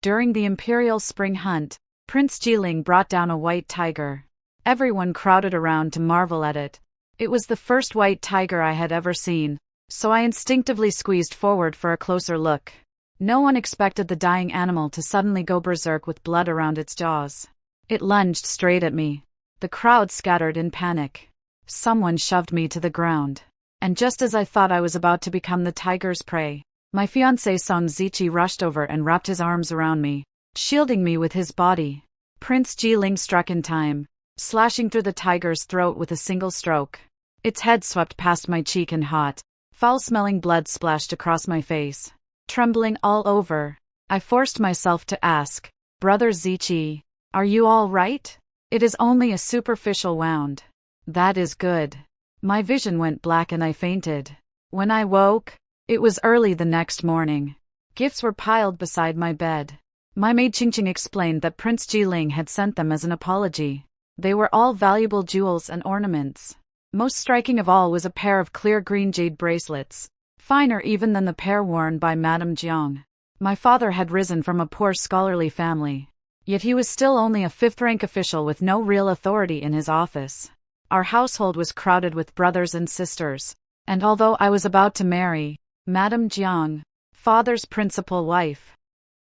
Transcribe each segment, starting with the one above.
During the imperial spring hunt, Prince Jiling brought down a white tiger. Everyone crowded around to marvel at it. It was the first white tiger I had ever seen, so I instinctively squeezed forward for a closer look. No one expected the dying animal to suddenly go berserk with blood around its jaws. It lunged straight at me. The crowd scattered in panic. Someone shoved me to the ground. And just as I thought I was about to become the tiger's prey, my fiancé Song Ziqi rushed over and wrapped his arms around me, shielding me with his body. Prince Jiling struck in time, slashing through the tiger's throat with a single stroke. Its head swept past my cheek and hot, foul-smelling blood splashed across my face. Trembling all over, I forced myself to ask, "Brother Ziqi, are you all right? It is only a superficial wound." "That is good." My vision went black and I fainted. When I woke, it was early the next morning. Gifts were piled beside my bed. My maid Qingqing explained that Prince Jiling had sent them as an apology. They were all valuable jewels and ornaments. Most striking of all was a pair of clear green jade bracelets, finer even than the pair worn by Madame Jiang. My father had risen from a poor scholarly family, yet he was still only a fifth-rank official with no real authority in his office. Our household was crowded with brothers and sisters, and although I was about to marry, Madame Jiang, father's principal wife,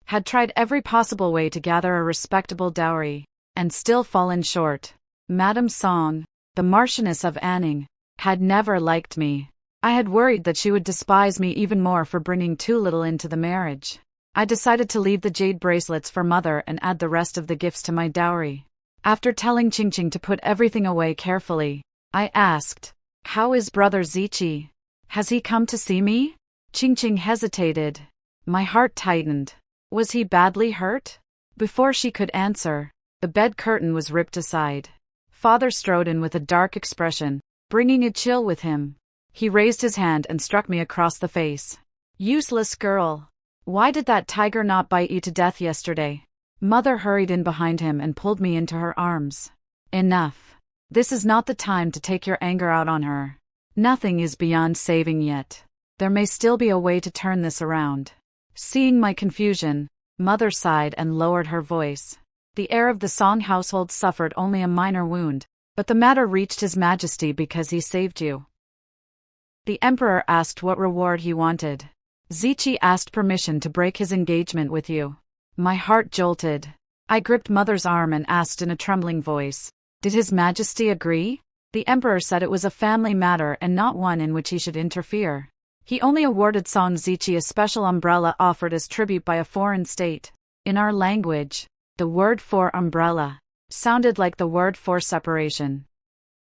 had tried every possible way to gather a respectable dowry, and still fallen short. Madame Song, the Marchioness of Anning, had never liked me. I had worried that she would despise me even more for bringing too little into the marriage. I decided to leave the jade bracelets for mother and add the rest of the gifts to my dowry. After telling Qingqing to put everything away carefully, I asked, "How is brother Ziqi? Has he come to see me?" Qingqing hesitated. My heart tightened. Was he badly hurt? Before she could answer, the bed curtain was ripped aside. Father strode in with a dark expression, bringing a chill with him. He raised his hand and struck me across the face. "Useless girl! Why did that tiger not bite you to death yesterday?" Mother hurried in behind him and pulled me into her arms. "Enough. This is not the time to take your anger out on her. Nothing is beyond saving yet. There may still be a way to turn this around." Seeing my confusion, Mother sighed and lowered her voice. "The heir of the Song household suffered only a minor wound, but the matter reached His Majesty because he saved you." The Emperor asked what reward he wanted. "Ziqi asked permission to break his engagement with you." My heart jolted. I gripped Mother's arm and asked in a trembling voice, "Did His Majesty agree?" The Emperor said it was a family matter and not one in which he should interfere. He only awarded Song Ziqi a special umbrella offered as tribute by a foreign state. In our language, the word for umbrella sounded like the word for separation.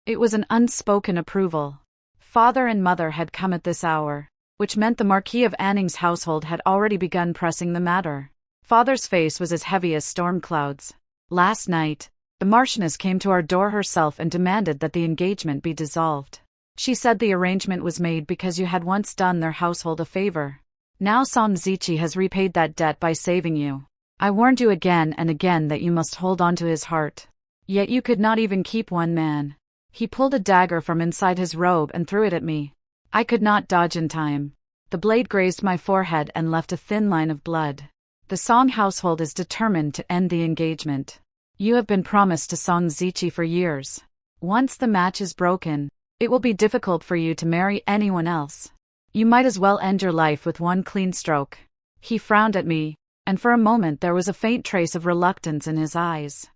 It was an unspoken approval. Father and Mother had come at this hour, which meant the Marquis of Anning's household had already begun pressing the matter. Father's face was as heavy as storm clouds. "Last night, the Marchioness came to our door herself and demanded that the engagement be dissolved. She said the arrangement was made because you had once done their household a favor. Now Song Ziqi has repaid that debt by saving you. I warned you again and again that you must hold on to his heart. Yet you could not even keep one man." He pulled a dagger from inside his robe and threw it at me. I could not dodge in time. The blade grazed my forehead and left a thin line of blood. "The Song household is determined to end the engagement. You have been promised to Song Ziqi for years. Once the match is broken, it will be difficult for you to marry anyone else. You might as well end your life with one clean stroke." He frowned at me, and for a moment there was a faint trace of reluctance in his eyes.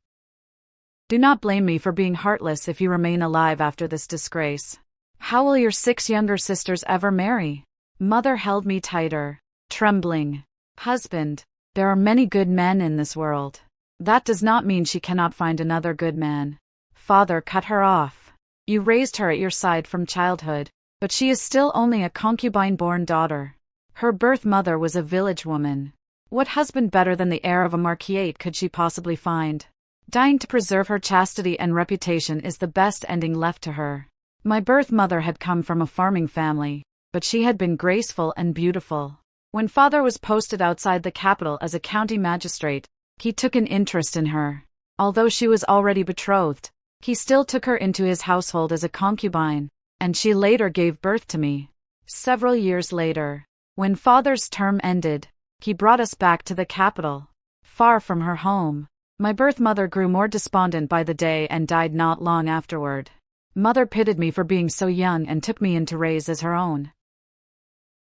"Do not blame me for being heartless if you remain alive after this disgrace. How will your 6 younger sisters ever marry?" Mother held me tighter, trembling. "Husband, there are many good men in this world. That does not mean she cannot find another good man." Father cut her off. "You raised her at your side from childhood, but she is still only a concubine-born daughter. Her birth mother was a village woman. What husband better than the heir of a marquisate could she possibly find? Dying to preserve her chastity and reputation is the best ending left to her. My birth mother had come from a farming family, but she had been graceful and beautiful. When father was posted outside the capital as a county magistrate, he took an interest in her. Although she was already betrothed, he still took her into his household as a concubine, and she later gave birth to me. Several years later, when father's term ended, he brought us back to the capital. far from her home. My birth mother grew more despondent by the day and died not long afterward. Mother pitied me for being so young and took me in to raise as her own.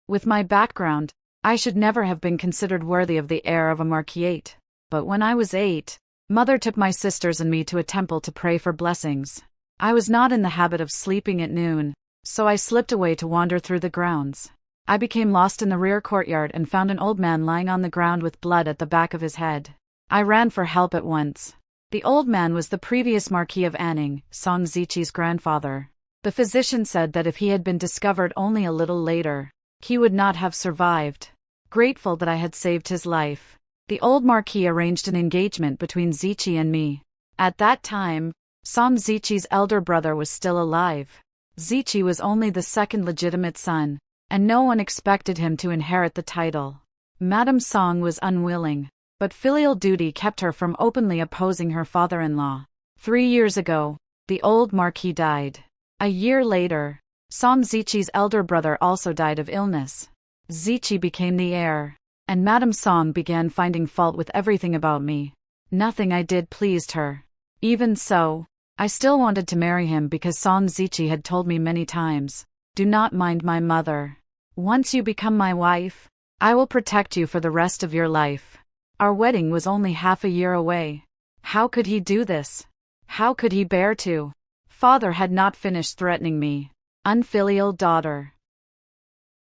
With my background, I should never have been considered worthy of the heir of a marquisate. But when I was 8, Mother took my sisters and me to a temple to pray for blessings. I was not in the habit of sleeping at noon, so I slipped away to wander through the grounds. I became lost in the rear courtyard and found an old man lying on the ground with blood at the back of his head. I ran for help at once. The old man was the previous Marquis of Anning, Song Zichi's grandfather. The physician said that if he had been discovered only a little later, he would not have survived. Grateful that I had saved his life, the old Marquis arranged an engagement between Zichi and me. At that time, Song Zichi's elder brother was still alive. Zichi was only the second legitimate son, and no one expected him to inherit the title. Madame Song was unwilling, but filial duty kept her from openly opposing her father-in-law. 3 years ago, the old Marquis died. A year later, Song Zichi's elder brother also died of illness. Zichi became the heir, and Madame Song began finding fault with everything about me. Nothing I did pleased her. Even so, I still wanted to marry him because Song Zichi had told me many times, "Do not mind my mother. Once you become my wife, I will protect you for the rest of your life." Our wedding was only half a year away. How could he do this? How could he bear to? Father had not finished threatening me. Unfilial daughter.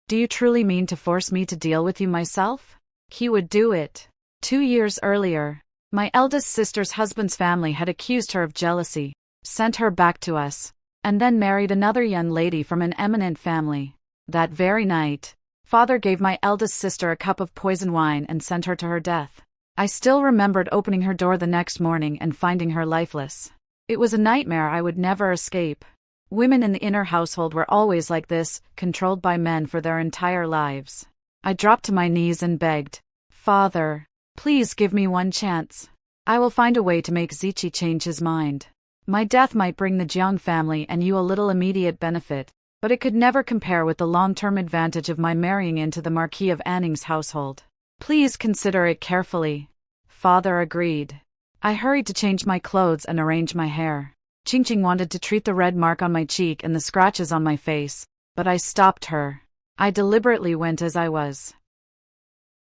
Do you truly mean to force me to deal with you myself? He would do it. 2 years earlier, my eldest sister's husband's family had accused her of jealousy, sent her back to us, and then married another young lady from an eminent family. That very night, Father gave my eldest sister a cup of poison wine and sent her to her death. I still remembered opening her door the next morning and finding her lifeless. It was a nightmare I would never escape. Women in the inner household were always like this, controlled by men for their entire lives. I dropped to my knees and begged, "Father, please give me one chance. I will find a way to make Zichi change his mind. My death might bring the Jiang family and you a little immediate benefit, but it could never compare with the long-term advantage of my marrying into the Marquis of Anning's household. Please consider it carefully." Father agreed. I hurried to change my clothes and arrange my hair. Qingqing wanted to treat the red mark on my cheek and the scratches on my face, but I stopped her. I deliberately went as I was.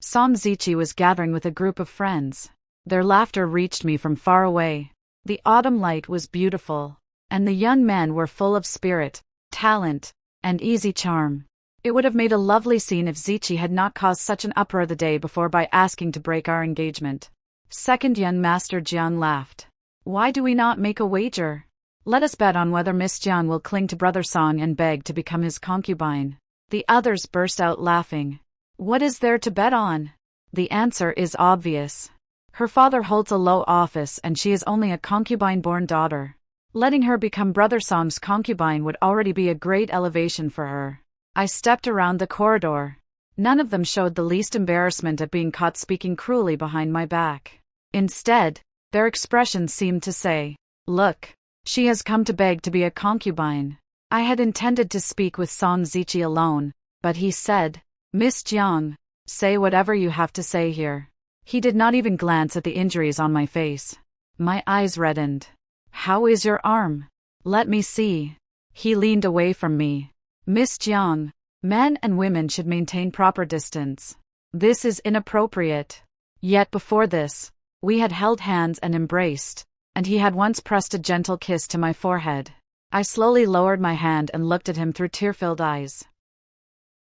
Song Zichi was gathering with a group of friends. Their laughter reached me from far away. The autumn light was beautiful, and the young men were full of spirit, talent, and easy charm. It would have made a lovely scene if Zichi had not caused such an uproar the day before by asking to break our engagement. Second young Master Jiang laughed. "Why do we not make a wager? Let us bet on whether Miss Jiang will cling to Brother Song and beg to become his concubine." The others burst out laughing. "What is there to bet on? The answer is obvious. Her father holds a low office and she is only a concubine-born daughter. Letting her become Brother Song's concubine would already be a great elevation for her." I stepped around the corridor. None of them showed the least embarrassment at being caught speaking cruelly behind my back. Instead, their expressions seemed to say, "Look, she has come to beg to be a concubine." I had intended to speak with Song Zichi alone, but he said, "Miss Jiang, say whatever you have to say here." He did not even glance at the injuries on my face. My eyes reddened. "How is your arm? Let me see." He leaned away from me. "Miss Jiang, men and women should maintain proper distance. This is inappropriate." Yet before this, we had held hands and embraced, and he had once pressed a gentle kiss to my forehead. I slowly lowered my hand and looked at him through tear-filled eyes.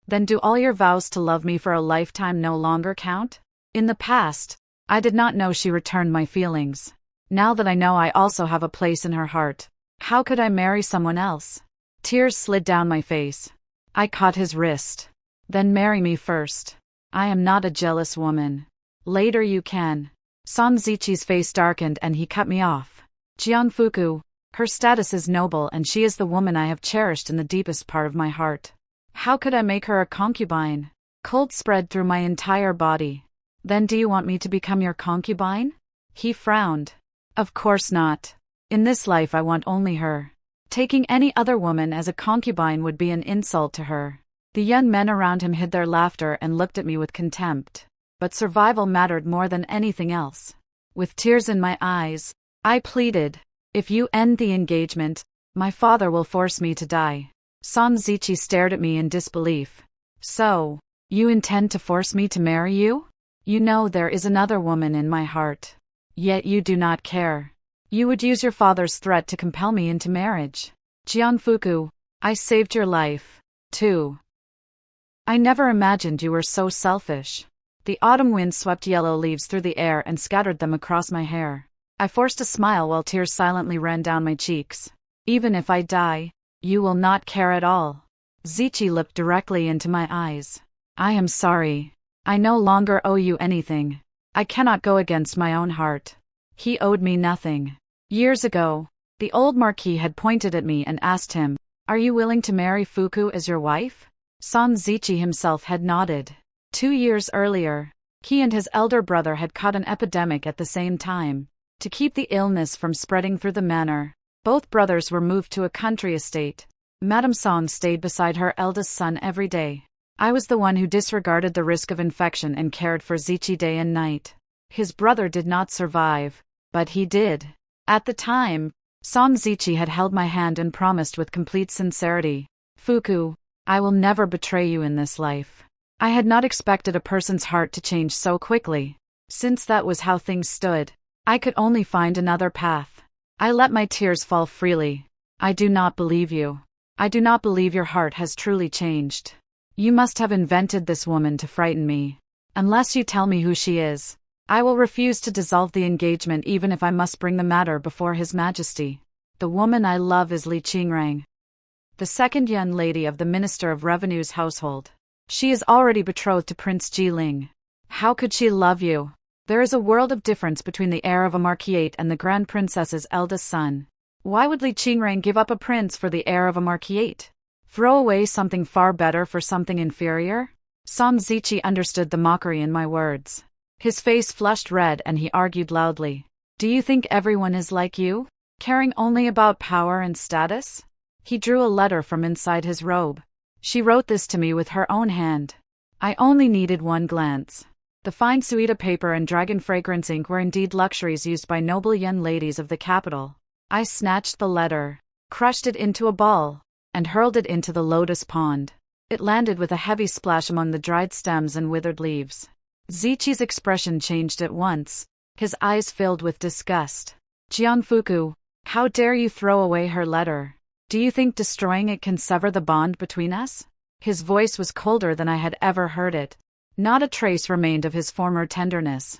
"Then do all your vows to love me for a lifetime no longer count?" In the past, I did not know she returned my feelings. Now that I know I also have a place in her heart, how could I marry someone else? Tears slid down my face. I caught his wrist. "Then marry me first. I am not a jealous woman. Later you can." Song Zichi's face darkened and he cut me off. "Jiang Fuku, her status is noble and she is the woman I have cherished in the deepest part of my heart. How could I make her a concubine?" Cold spread through my entire body. "Then do you want me to become your concubine?" He frowned. "Of course not. In this life I want only her. Taking any other woman as a concubine would be an insult to her." The young men around him hid their laughter and looked at me with contempt. but survival mattered more than anything else. With tears in my eyes, I pleaded, "If you end the engagement, my father will force me to die." Son Zichi stared at me in disbelief. "So, you intend to force me to marry you? You know there is another woman in my heart. Yet you do not care. You would use your father's threat to compel me into marriage. Jianfuku, I saved your life, too. I never imagined you were so selfish." The autumn wind swept yellow leaves through the air and scattered them across my hair. I forced a smile while tears silently ran down my cheeks. "Even if I die, you will not care at all." Zichi looked directly into my eyes. "I am sorry. I no longer owe you anything. I cannot go against my own heart." He owed me nothing. Years ago, the old marquis had pointed at me and asked him, "Are you willing to marry Fuku as your wife?" Son Zichi himself had nodded. 2 years earlier, he and his elder brother had caught an epidemic at the same time. To keep the illness from spreading through the manor, both brothers were moved to a country estate. Madame Song stayed beside her eldest son every day. I was the one who disregarded the risk of infection and cared for Zichi day and night. His brother did not survive, but he did. At the time, Song Zichi had held my hand and promised with complete sincerity, "Fuku, I will never betray you in this life." I had not expected a person's heart to change so quickly. Since that was how things stood, I could only find another path. I let my tears fall freely. "I do not believe you. I do not believe your heart has truly changed. You must have invented this woman to frighten me. Unless you tell me who she is, I will refuse to dissolve the engagement even if I must bring the matter before His Majesty. The woman I love is Li Qingrang, the second young lady of the Minister of Revenue's household. She is already betrothed to Prince Jiling. How could she love you? There is a world of difference between the heir of a marquisate and the Grand Princess's eldest son. Why would Li Qingrang give up a prince for the heir of a marquisate? Throw away something far better for something inferior?" Son Zichi understood the mockery in my words. His face flushed red and he argued loudly. "Do you think everyone is like you, caring only about power and status?" He drew a letter from inside his robe. "She wrote this to me with her own hand. I only needed one glance." The fine sueta paper and dragon fragrance ink were indeed luxuries used by noble young ladies of the capital. I snatched the letter, crushed it into a ball, and hurled it into the lotus pond. It landed with a heavy splash among the dried stems and withered leaves. Zichi's expression changed at once. His eyes filled with disgust. "Jianfuku, how dare you throw away her letter? Do you think destroying it can sever the bond between us?" His voice was colder than I had ever heard it. Not a trace remained of his former tenderness.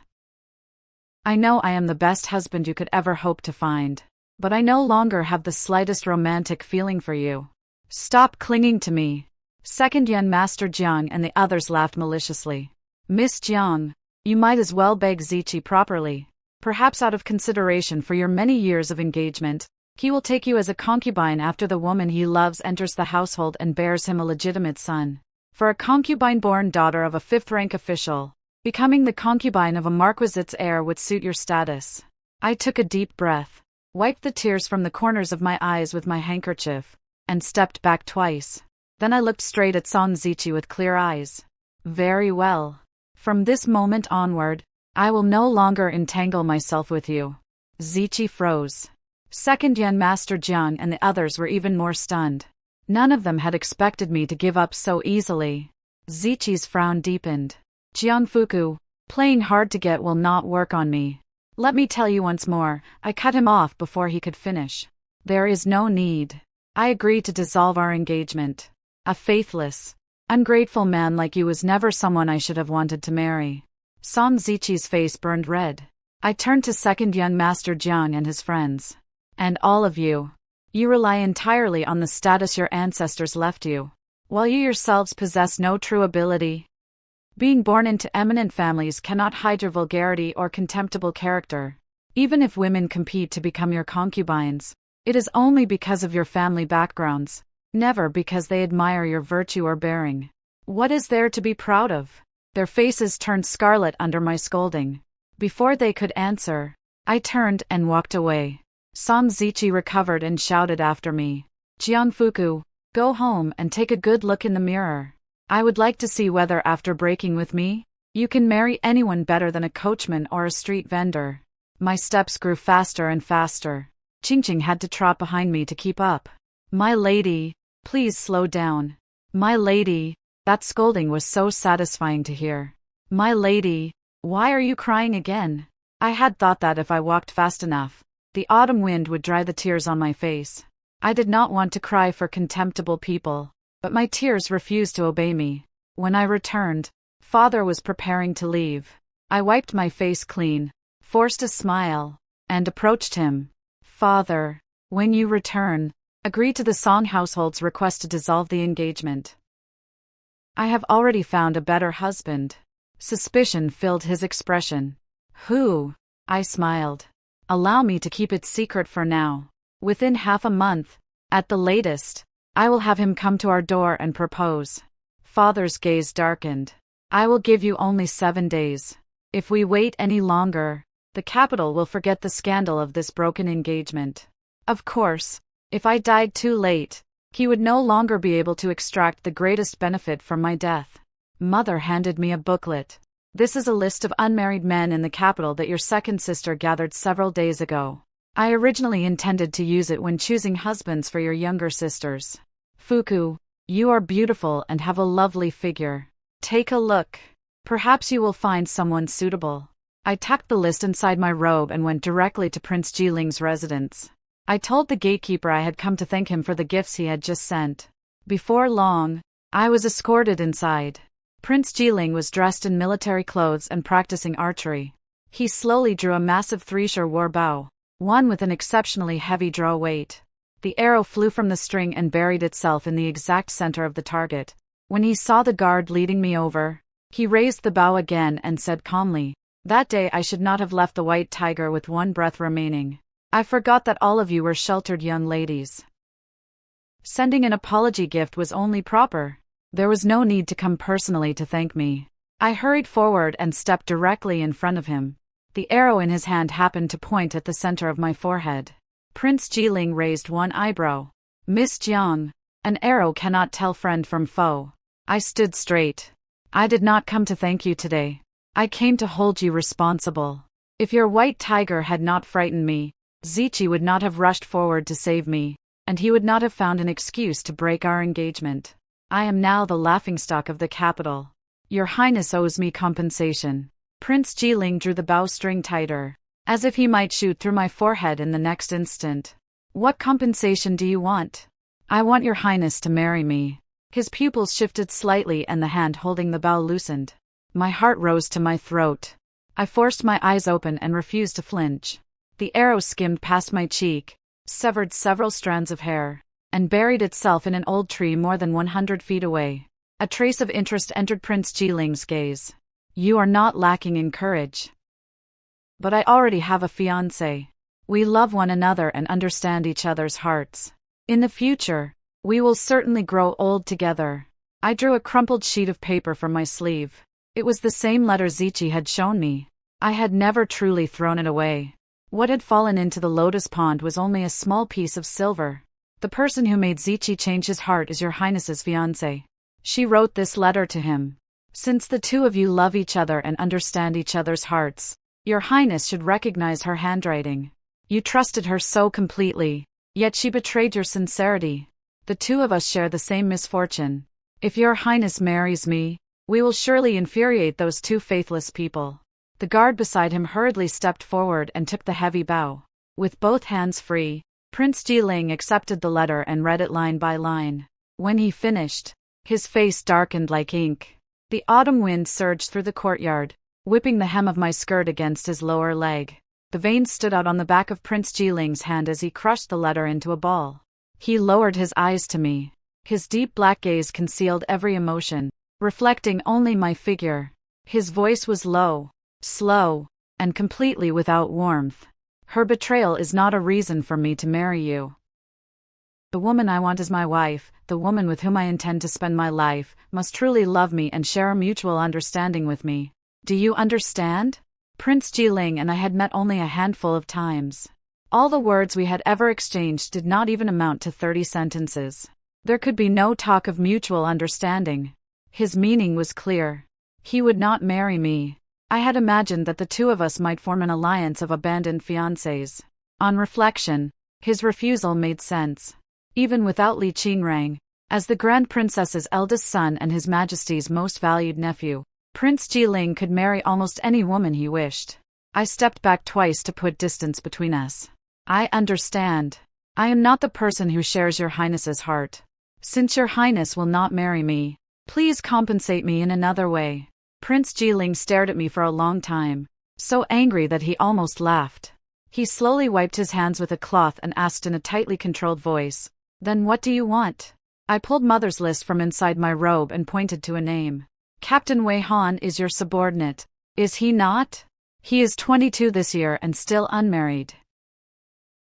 "I know I am the best husband you could ever hope to find, but I no longer have the slightest romantic feeling for you. Stop clinging to me." Second young Master Jiang and the others laughed maliciously. "Miss Jiang, you might as well beg Zichi properly. Perhaps out of consideration for your many years of engagement, he will take you as a concubine after the woman he loves enters the household and bears him a legitimate son. For a concubine-born daughter of a fifth-rank official, becoming the concubine of a marquisate's heir would suit your status." I took a deep breath, wiped the tears from the corners of my eyes with my handkerchief, and stepped back twice. Then I looked straight at Son Zichi with clear eyes. "Very well. From this moment onward, I will no longer entangle myself with you." Zichi froze. Second young Master Jiang and the others were even more stunned. None of them had expected me to give up so easily. Zichi's frown deepened. "Jianfuku, playing hard to get will not work on me. Let me tell you once more," I cut him off before he could finish. "There is no need. I agree to dissolve our engagement. A faithless, ungrateful man like you was never someone I should have wanted to marry." Son Zichi's face burned red. I turned to second young Master Jiang and his friends. "And all of you. You rely entirely on the status your ancestors left you, while you yourselves possess no true ability. Being born into eminent families cannot hide your vulgarity or contemptible character. Even if women compete to become your concubines, it is only because of your family backgrounds, never because they admire your virtue or bearing. What is there to be proud of?" Their faces turned scarlet under my scolding. Before they could answer, I turned and walked away. Son Zichi recovered and shouted after me, "Jianfuku, go home and take a good look in the mirror. I would like to see whether after breaking with me, You can marry anyone better than a coachman or a street vendor. My steps grew faster and faster. Ching had to trot behind me to keep up. My lady, please slow down. My lady, that scolding was so satisfying to hear. My lady, why are you crying again? I had thought that if I walked fast enough, the autumn wind would dry the tears on my face. I did not want to cry for contemptible people, but my tears refused to obey me. When I returned, Father was preparing to leave. I wiped my face clean, forced a smile, and approached him. Father, when you return, agree to the Song household's request to dissolve the engagement. I have already found a better husband. Suspicion filled his expression. Who? I smiled. Allow me to keep it secret for now. Within half a month, at the latest, I will have him come to our door and propose. Father's gaze darkened. I will give you only 7 days. If we wait any longer, the capital will forget the scandal of this broken engagement. Of course, if I died too late, he would no longer be able to extract the greatest benefit from my death. Mother handed me a booklet. This is a list of unmarried men in the capital that your second sister gathered several days ago. I originally intended to use it when choosing husbands for your younger sisters. Fuku, you are beautiful and have a lovely figure. Take a look. Perhaps you will find someone suitable. I tucked the list inside my robe and went directly to Prince Jiling's residence. I told the gatekeeper I had come to thank him for the gifts he had just sent. Before long, I was escorted inside. Prince Jiling was dressed in military clothes and practicing archery. He slowly drew a massive 3-shore war bow, one with an exceptionally heavy draw weight. The arrow flew from the string and buried itself in the exact center of the target. When he saw the guard leading me over, he raised the bow again and said calmly, "That day I should not have left the White Tiger with one breath remaining. I forgot that all of you were sheltered young ladies. Sending an apology gift was only proper. There was no need to come personally to thank me." I hurried forward and stepped directly in front of him. The arrow in his hand happened to point at the center of my forehead. Prince Jiling raised one eyebrow. "Miss Jiang, an arrow cannot tell friend from foe." I stood straight. "I did not come to thank you today. I came to hold you responsible. If your White Tiger had not frightened me, Zichi would not have rushed forward to save me, and he would not have found an excuse to break our engagement. I am now the laughingstock of the capital. Your Highness owes me compensation." Prince Jiling drew the bowstring tighter, as if he might shoot through my forehead in the next instant. "What compensation do you want?" "I want your Highness to marry me." His pupils shifted slightly and the hand holding the bow loosened. My heart rose to my throat. I forced my eyes open and refused to flinch. The arrow skimmed past my cheek, severed several strands of hair, and buried itself in an old tree more than 100 feet away. A trace of interest entered Prince Jiling's gaze. "You are not lacking in courage." "But I already have a fiancé. We love one another and understand each other's hearts. In the future, we will certainly grow old together." I drew a crumpled sheet of paper from my sleeve. It was the same letter Zichi had shown me. I had never truly thrown it away. What had fallen into the lotus pond was only a small piece of silver. "The person who made Zichi change his heart is your Highness's fiancé. She wrote this letter to him. Since the two of you love each other and understand each other's hearts, your Highness should recognize her handwriting. You trusted her so completely, yet she betrayed your sincerity. The two of us share the same misfortune. If your Highness marries me, we will surely infuriate those two faithless people." The guard beside him hurriedly stepped forward and took the heavy bow. With both hands free, Prince Jiling accepted the letter and read it line by line. When he finished, his face darkened like ink. The autumn wind surged through the courtyard, whipping the hem of my skirt against his lower leg. The veins stood out on the back of Prince Jiling's hand as he crushed the letter into a ball. He lowered his eyes to me. His deep black gaze concealed every emotion, reflecting only my figure. His voice was low, slow, and completely without warmth. "Her betrayal is not a reason for me to marry you. The woman I want as my wife, the woman with whom I intend to spend my life, must truly love me and share a mutual understanding with me. Do you understand?" Prince Jiling and I had met only a handful of times. All the words we had ever exchanged did not even amount to 30 sentences. There could be no talk of mutual understanding. His meaning was clear. He would not marry me. I had imagined that the two of us might form an alliance of abandoned fiancés. On reflection, his refusal made sense. Even without Li Qingrang, as the Grand Princess's eldest son and His Majesty's most valued nephew, Prince Jiling could marry almost any woman he wished. I stepped back twice to put distance between us. I understand. I am not the person who shares your highness's heart. Since your highness will not marry me, please compensate me in another way. Prince Jiling stared at me for a long time, so angry that he almost laughed. He slowly wiped his hands with a cloth and asked in a tightly controlled voice, "Then what do you want?" I pulled mother's list from inside my robe and pointed to a name. "Captain Wei Han is your subordinate, is he not? He is 22 this year and still unmarried.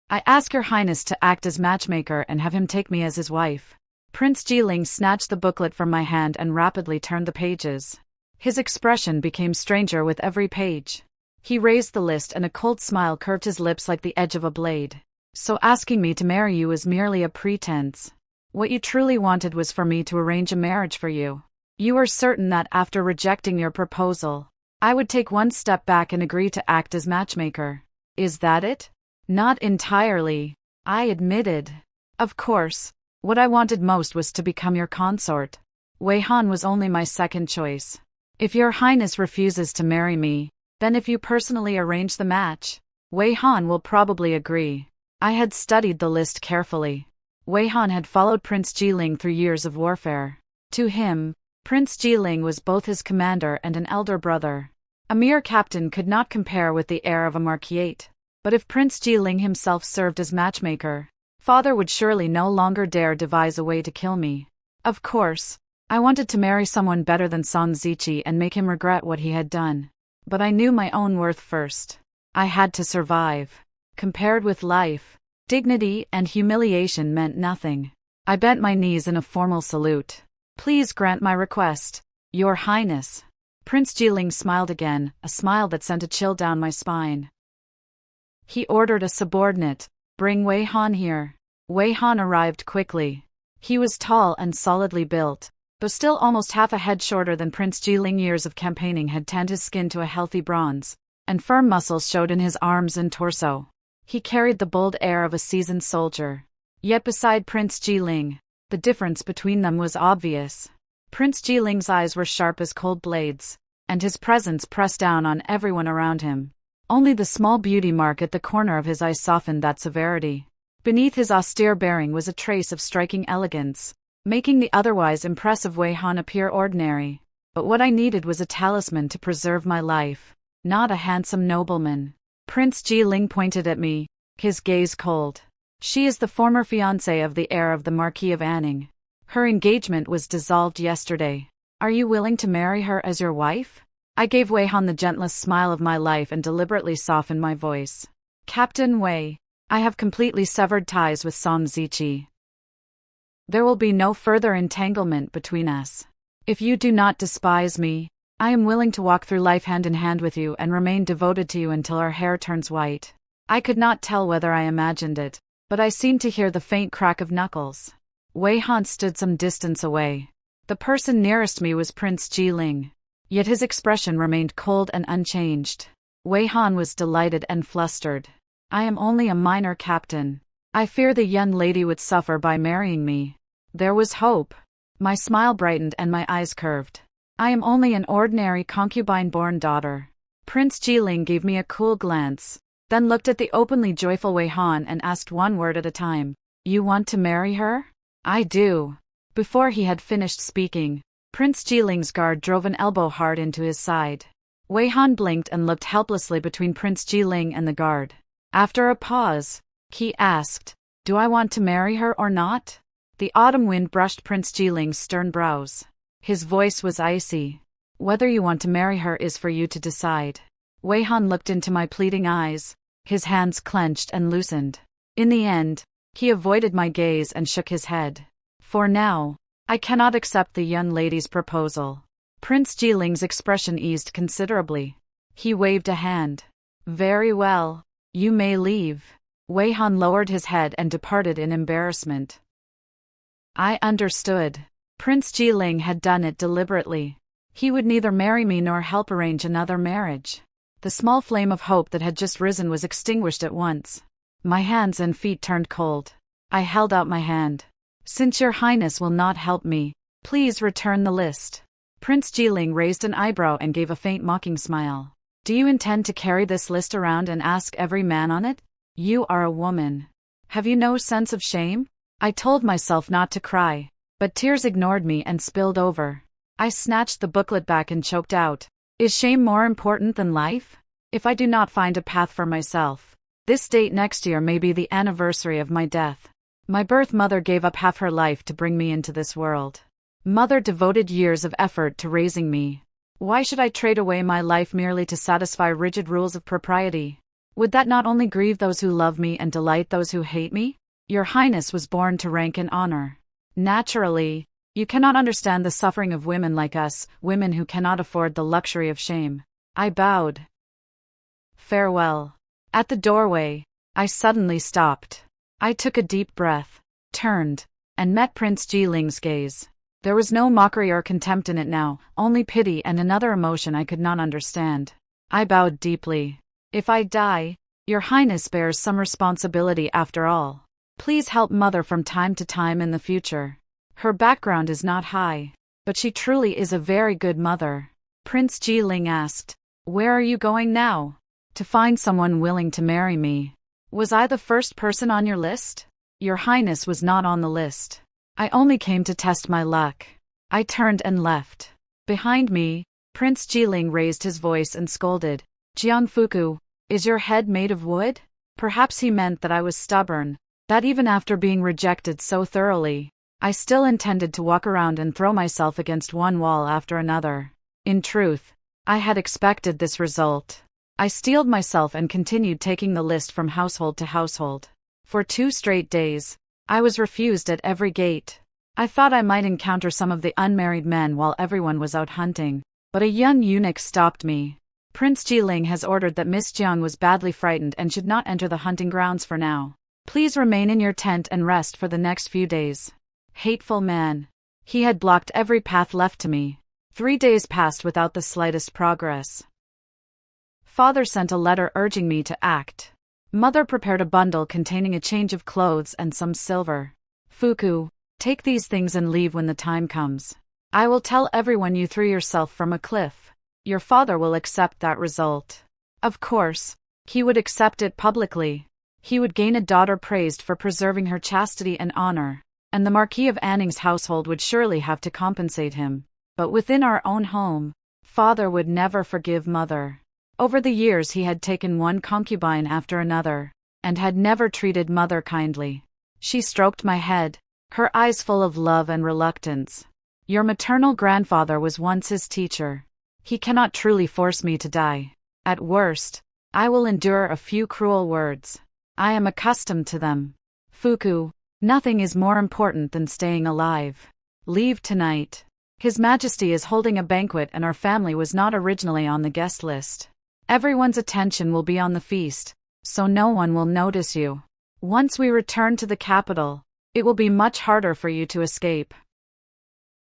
I ask your highness to act as matchmaker and have him take me as his wife." Prince Jiling snatched the booklet from my hand and rapidly turned the pages. His expression became stranger with every page. He raised the list and a cold smile curved his lips like the edge of a blade. "So asking me to marry you is merely a pretense. What you truly wanted was for me to arrange a marriage for you. You were certain that after rejecting your proposal, I would take one step back and agree to act as matchmaker. Is that it?" "Not entirely," I admitted. "Of course, what I wanted most was to become your consort. Wei Han was only my second choice. If your highness refuses to marry me, then if you personally arrange the match, Wei Han will probably agree." I had studied the list carefully. Wei Han had followed Prince Jiling through years of warfare. To him, Prince Jiling was both his commander and an elder brother. A mere captain could not compare with the heir of a marquisate. But if Prince Jiling himself served as matchmaker, father would surely no longer dare devise a way to kill me. Of course, I wanted to marry someone better than Song Ziqi and make him regret what he had done. But I knew my own worth first. I had to survive. Compared with life, dignity and humiliation meant nothing. I bent my knees in a formal salute. "Please grant my request, Your Highness." Prince Jiling smiled again, a smile that sent a chill down my spine. He ordered a subordinate, "Bring Wei Han here." Wei Han arrived quickly. He was tall and solidly built, though still almost half a head shorter than Prince Jiling. Years of campaigning had tanned his skin to a healthy bronze, and firm muscles showed in his arms and torso. He carried the bold air of a seasoned soldier. Yet beside Prince Jiling, the difference between them was obvious. Prince Jiling's eyes were sharp as cold blades, and his presence pressed down on everyone around him. Only the small beauty mark at the corner of his eye softened that severity. Beneath his austere bearing was a trace of striking elegance, making the otherwise impressive Wei Han appear ordinary. But what I needed was a talisman to preserve my life, not a handsome nobleman. Prince Jiling pointed at me, his gaze cold. "She is the former fiancée of the heir of the Marquis of Anning. Her engagement was dissolved yesterday. Are you willing to marry her as your wife?" I gave Wei Han the gentlest smile of my life and deliberately softened my voice. "Captain Wei, I have completely severed ties with Song Ziqi. There will be no further entanglement between us. If you do not despise me, I am willing to walk through life hand in hand with you and remain devoted to you until our hair turns white." I could not tell whether I imagined it, but I seemed to hear the faint crack of knuckles. Wei Han stood some distance away. The person nearest me was Prince Jiling. Yet his expression remained cold and unchanged. Wei Han was delighted and flustered. "I am only a minor captain. I fear the young lady would suffer by marrying me." There was hope. My smile brightened and my eyes curved. "I am only an ordinary concubine-born daughter." Prince Jiling gave me a cool glance, then looked at the openly joyful Wei Han and asked one word at a time, "You want to marry her?" "I do." Before he had finished speaking, Prince Jiling's guard drove an elbow hard into his side. Wei Han blinked and looked helplessly between Prince Jiling and the guard. After a pause, he asked, "Do I want to marry her or not?" The autumn wind brushed Prince Jiling's stern brows. His voice was icy. "Whether you want to marry her is for you to decide." Wei Han looked into my pleading eyes, his hands clenched and loosened. In the end, he avoided my gaze and shook his head. "For now, I cannot accept the young lady's proposal." Prince Jiling's expression eased considerably. He waved a hand. "Very well. You may leave." Wei Han lowered his head and departed in embarrassment. I understood. Prince Jiling had done it deliberately. He would neither marry me nor help arrange another marriage. The small flame of hope that had just risen was extinguished at once. My hands and feet turned cold. I held out my hand. Since your highness will not help me, please return the list. Prince Jiling raised an eyebrow and gave a faint mocking smile. Do you intend to carry this list around and ask every man on it? You are a woman. Have you no sense of shame? I told myself not to cry, but tears ignored me and spilled over. I snatched the booklet back and choked out. Is shame more important than life? If I do not find a path for myself, this date next year may be the anniversary of my death. My birth mother gave up half her life to bring me into this world. Mother devoted years of effort to raising me. Why should I trade away my life merely to satisfy rigid rules of propriety? Would that not only grieve those who love me and delight those who hate me? Your highness was born to rank and honor. Naturally, you cannot understand the suffering of women like us, women who cannot afford the luxury of shame. I bowed. Farewell. At the doorway, I suddenly stopped. I took a deep breath, turned, and met Prince Jiling's gaze. There was no mockery or contempt in it now, only pity and another emotion I could not understand. I bowed deeply. If I die, your highness bears some responsibility after all. Please help mother from time to time in the future. Her background is not high, but she truly is a very good mother. Prince Jiling asked, Where are you going now? To find someone willing to marry me. Was I the first person on your list? Your highness was not on the list. I only came to test my luck. I turned and left. Behind me, Prince Jiling raised his voice and scolded, Jiangfuku, is your head made of wood? Perhaps he meant that I was stubborn, that even after being rejected so thoroughly, I still intended to walk around and throw myself against one wall after another. In truth, I had expected this result. I steeled myself and continued taking the list from household to household. For 2 straight days, I was refused at every gate. I thought I might encounter some of the unmarried men while everyone was out hunting, but a young eunuch stopped me. Prince Jiling has ordered that Miss Jiang was badly frightened and should not enter the hunting grounds for now. Please remain in your tent and rest for the next few days. Hateful man. He had blocked every path left to me. 3 days passed without the slightest progress. Father sent a letter urging me to act. Mother prepared a bundle containing a change of clothes and some silver. Fuku, take these things and leave when the time comes. I will tell everyone you threw yourself from a cliff. Your father will accept that result. Of course, he would accept it publicly. He would gain a daughter praised for preserving her chastity and honor, and the Marquis of Anning's household would surely have to compensate him. But within our own home, father would never forgive mother. Over the years he had taken one concubine after another, and had never treated mother kindly. She stroked my head, her eyes full of love and reluctance. Your maternal grandfather was once his teacher. He cannot truly force me to die. At worst, I will endure a few cruel words. I am accustomed to them. Fuku, nothing is more important than staying alive. Leave tonight. His Majesty is holding a banquet and our family was not originally on the guest list. Everyone's attention will be on the feast, so no one will notice you. Once we return to the capital, it will be much harder for you to escape.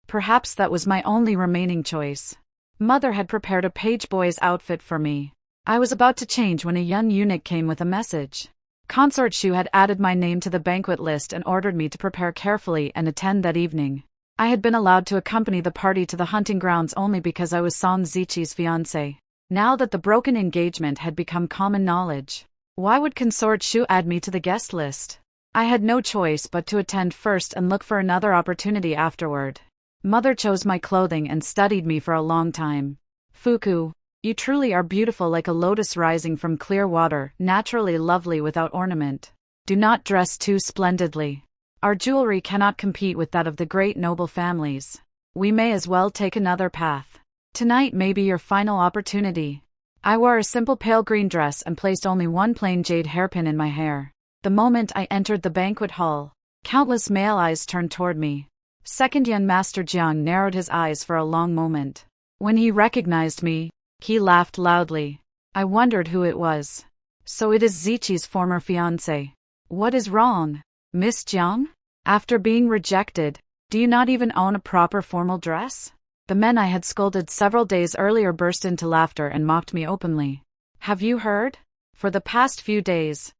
Perhaps that was my only remaining choice. Mother had prepared a page boy's outfit for me. I was about to change when a young eunuch came with a message. Consort Shu had added my name to the banquet list and ordered me to prepare carefully and attend that evening. I had been allowed to accompany the party to the hunting grounds only because I was Song Ziqi's fiancé. Now that the broken engagement had become common knowledge, why would Consort Shu add me to the guest list? I had no choice but to attend first and look for another opportunity afterward. Mother chose my clothing and studied me for a long time. Fuku, you truly are beautiful like a lotus rising from clear water, naturally lovely without ornament. Do not dress too splendidly. Our jewelry cannot compete with that of the great noble families. We may as well take another path. Tonight may be your final opportunity. I wore a simple pale green dress and placed only one plain jade hairpin in my hair. The moment I entered the banquet hall, countless male eyes turned toward me. Second young Master Jiang narrowed his eyes for a long moment. When he recognized me, he laughed loudly. I wondered who it was. So it is Ziqi's former fiancé. What is wrong, Miss Jiang? After being rejected, do you not even own a proper formal dress? The men I had scolded several days earlier burst into laughter and mocked me openly. Have you heard? For the past few days,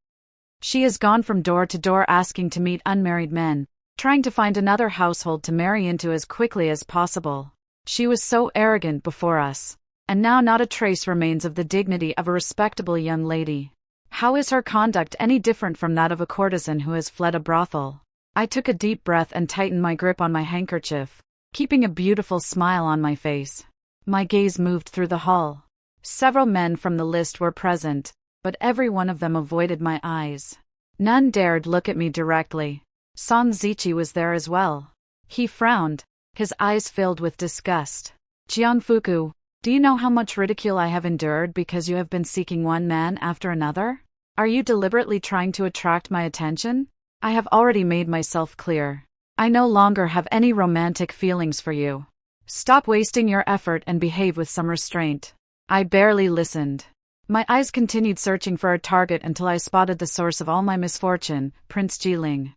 she has gone from door to door asking to meet unmarried men, trying to find another household to marry into as quickly as possible. She was so arrogant before us, and now not a trace remains of the dignity of a respectable young lady. How is her conduct any different from that of a courtesan who has fled a brothel? I took a deep breath and tightened my grip on my handkerchief, keeping a beautiful smile on my face. My gaze moved through the hall. Several men from the list were present, but every one of them avoided my eyes. None dared look at me directly. Son Zichi was there as well. He frowned, his eyes filled with disgust. Jianfuku, do you know how much ridicule I have endured because you have been seeking one man after another? Are you deliberately trying to attract my attention? I have already made myself clear. I no longer have any romantic feelings for you. Stop wasting your effort and behave with some restraint. I barely listened. My eyes continued searching for a target until I spotted the source of all my misfortune, Prince Jiling.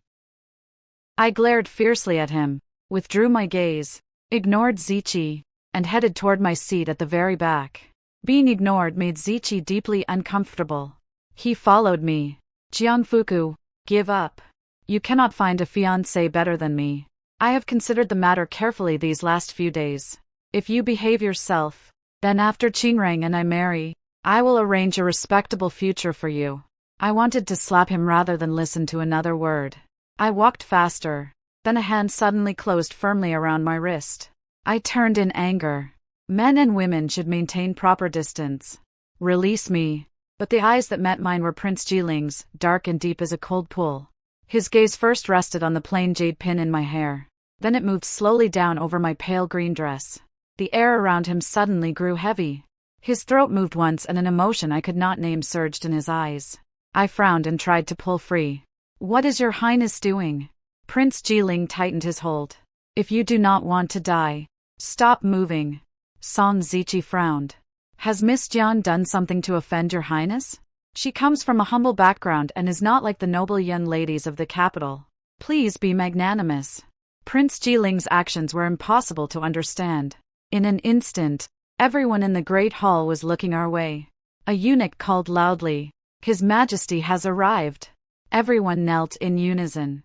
I glared fiercely at him, withdrew my gaze, ignored Zichi, and headed toward my seat at the very back. Being ignored made Zichi deeply uncomfortable. He followed me. Jianfuku, give up. You cannot find a fiancé better than me. I have considered the matter carefully these last few days. If you behave yourself, then after Qingrang and I marry, I will arrange a respectable future for you. I wanted to slap him rather than listen to another word. I walked faster. Then a hand suddenly closed firmly around my wrist. I turned in anger. Men and women should maintain proper distance. Release me. But the eyes that met mine were Prince Jiling's, dark and deep as a cold pool. His gaze first rested on the plain jade pin in my hair. Then it moved slowly down over my pale green dress. The air around him suddenly grew heavy. His throat moved once and an emotion I could not name surged in his eyes. I frowned and tried to pull free. What is your highness doing? Prince Jiling tightened his hold. If you do not want to die, stop moving. Son Zichi frowned. Has Miss Jian done something to offend your highness? She comes from a humble background and is not like the noble young ladies of the capital. Please be magnanimous. Prince Jiling's actions were impossible to understand. In an instant, everyone in the great hall was looking our way. A eunuch called loudly, His Majesty has arrived. Everyone knelt in unison.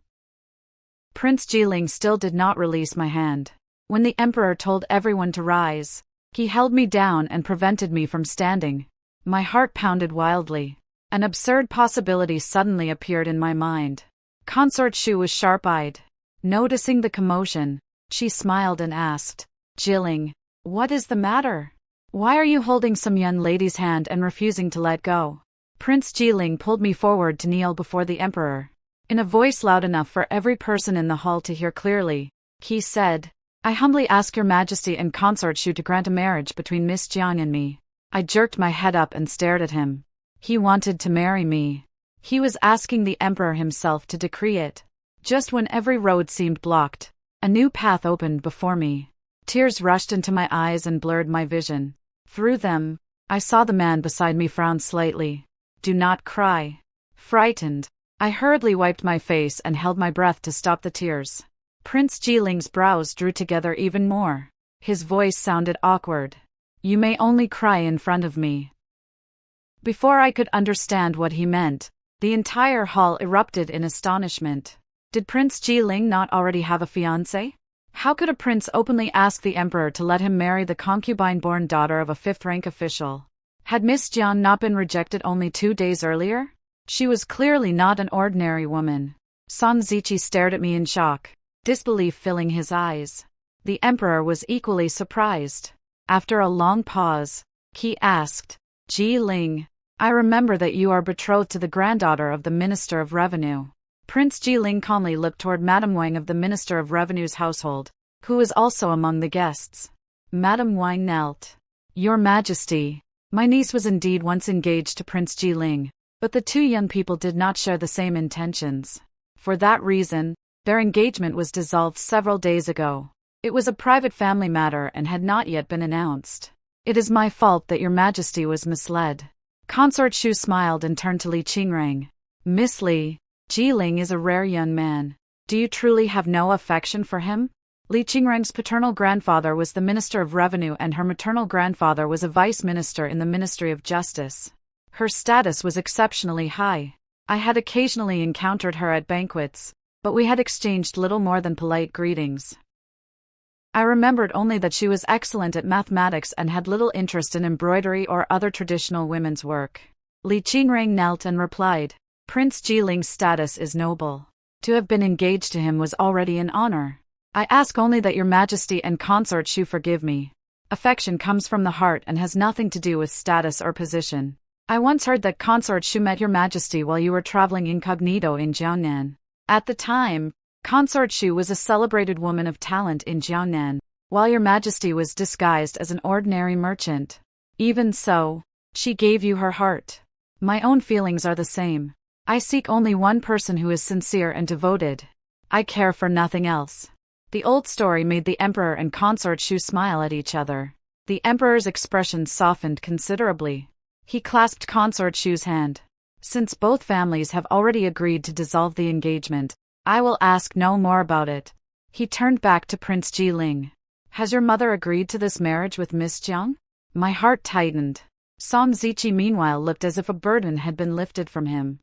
Prince Jiling still did not release my hand. When the emperor told everyone to rise, he held me down and prevented me from standing. My heart pounded wildly. An absurd possibility suddenly appeared in my mind. Consort Shu was sharp-eyed. Noticing the commotion, she smiled and asked, Jiling, what is the matter? Why are you holding some young lady's hand and refusing to let go? Prince Jiling pulled me forward to kneel before the emperor. In a voice loud enough for every person in the hall to hear clearly, he said, I humbly ask your majesty and Consort Shu to grant a marriage between Miss Jiang and me. I jerked my head up and stared at him. He wanted to marry me. He was asking the emperor himself to decree it. Just when every road seemed blocked, a new path opened before me. Tears rushed into my eyes and blurred my vision. Through them, I saw the man beside me frown slightly. Do not cry. Frightened, I hurriedly wiped my face and held my breath to stop the tears. Prince Jiling's brows drew together even more. His voice sounded awkward. You may only cry in front of me. Before I could understand what he meant, the entire hall erupted in astonishment. Did Prince Jiling not already have a fiancé? How could a prince openly ask the emperor to let him marry the concubine-born daughter of a fifth-rank official? Had Miss Jian not been rejected only 2 days earlier? She was clearly not an ordinary woman. Son Zichi stared at me in shock, disbelief filling his eyes. The emperor was equally surprised. After a long pause, he asked, Jiling, I remember that you are betrothed to the granddaughter of the Minister of Revenue. Prince Jiling calmly looked toward Madame Wang of the Minister of Revenue's household, who was also among the guests. Madame Wang knelt. Your Majesty, my niece was indeed once engaged to Prince Jiling, but the two young people did not share the same intentions. For that reason, their engagement was dissolved several days ago. It was a private family matter and had not yet been announced. It is my fault that your Majesty was misled. Consort Shu smiled and turned to Li Qingrang. Miss Li, Jiling is a rare young man. Do you truly have no affection for him? Li Qingreng's paternal grandfather was the Minister of Revenue and her maternal grandfather was a vice minister in the Ministry of Justice. Her status was exceptionally high. I had occasionally encountered her at banquets, but we had exchanged little more than polite greetings. I remembered only that she was excellent at mathematics and had little interest in embroidery or other traditional women's work. Li Qingreng knelt and replied, "Prince Jiling's status is noble. To have been engaged to him was already an honor. I ask only that your majesty and consort Shu forgive me. Affection comes from the heart and has nothing to do with status or position. I once heard that consort Shu met your majesty while you were traveling incognito in Jiangnan. At the time, consort Shu was a celebrated woman of talent in Jiangnan, while your majesty was disguised as an ordinary merchant. Even so, she gave you her heart. My own feelings are the same. I seek only one person who is sincere and devoted. I care for nothing else." The old story made the emperor and consort Shu smile at each other. The emperor's expression softened considerably. He clasped consort Shu's hand. "Since both families have already agreed to dissolve the engagement, I will ask no more about it." He turned back to Prince Jiling. "Has your mother agreed to this marriage with Miss Jiang?" My heart tightened. Song Ziqi meanwhile looked as if a burden had been lifted from him.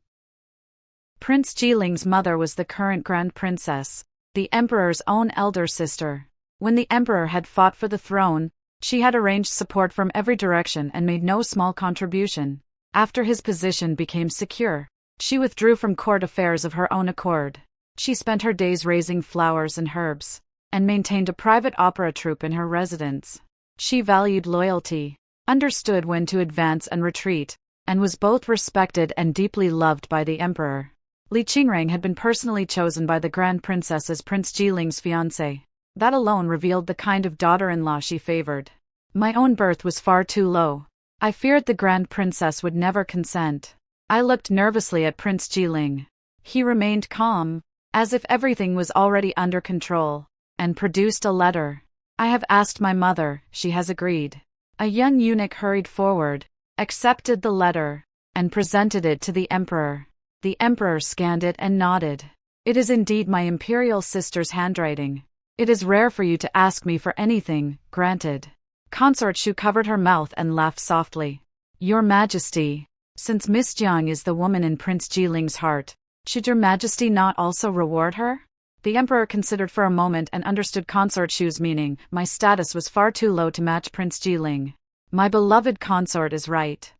Prince Jiling's mother was the current Grand Princess, the emperor's own elder sister. When the emperor had fought for the throne, she had arranged support from every direction and made no small contribution. After his position became secure, she withdrew from court affairs of her own accord. She spent her days raising flowers and herbs, and maintained a private opera troupe in her residence. She valued loyalty, understood when to advance and retreat, and was both respected and deeply loved by the emperor. Li Qingreng had been personally chosen by the Grand Princess as Prince Jiling's fiancé. That alone revealed the kind of daughter-in-law she favored. My own birth was far too low. I feared the Grand Princess would never consent. I looked nervously at Prince Jiling. He remained calm, as if everything was already under control, and produced a letter. "I have asked my mother, she has agreed." A young eunuch hurried forward, accepted the letter, and presented it to the emperor. The emperor scanned it and nodded. "It is indeed my imperial sister's handwriting. It is rare for you to ask me for anything, granted." Consort Shu covered her mouth and laughed softly. "Your Majesty, since Miss Jiang is the woman in Prince Jiling's heart, should your Majesty not also reward her?" The emperor considered for a moment and understood Consort Shu's meaning. My status was far too low to match Prince Jiling. My beloved consort is right.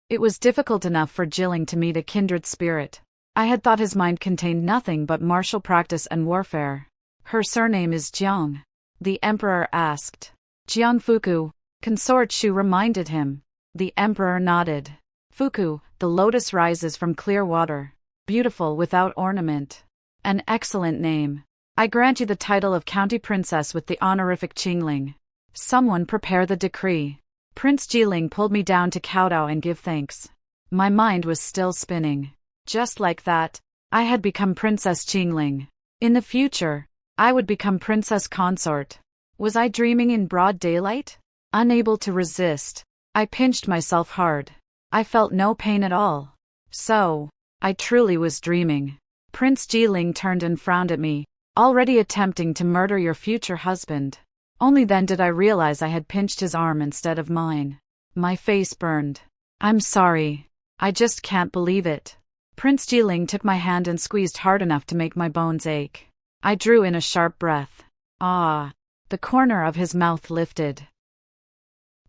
It was difficult enough for Jiling to meet a kindred spirit. I had thought his mind contained nothing but martial practice and warfare. "Her surname is Jiang?" the emperor asked. "Jiang Fuku," consort Shu reminded him. The emperor nodded. "Fuku, the lotus rises from clear water. Beautiful without ornament. An excellent name. I grant you the title of County Princess with the honorific Qingling. Someone prepare the decree." Prince Jiling pulled me down to kowtow and give thanks. My mind was still spinning. Just like that, I had become Princess Qingling. In the future, I would become Princess Consort. Was I dreaming in broad daylight? Unable to resist, I pinched myself hard. I felt no pain at all. So, I truly was dreaming. Prince Jiling turned and frowned at me. "Already attempting to murder your future husband." Only then did I realize I had pinched his arm instead of mine. My face burned. "I'm sorry. I just can't believe it." Prince Jiling took my hand and squeezed hard enough to make my bones ache. I drew in a sharp breath. Ah! The corner of his mouth lifted.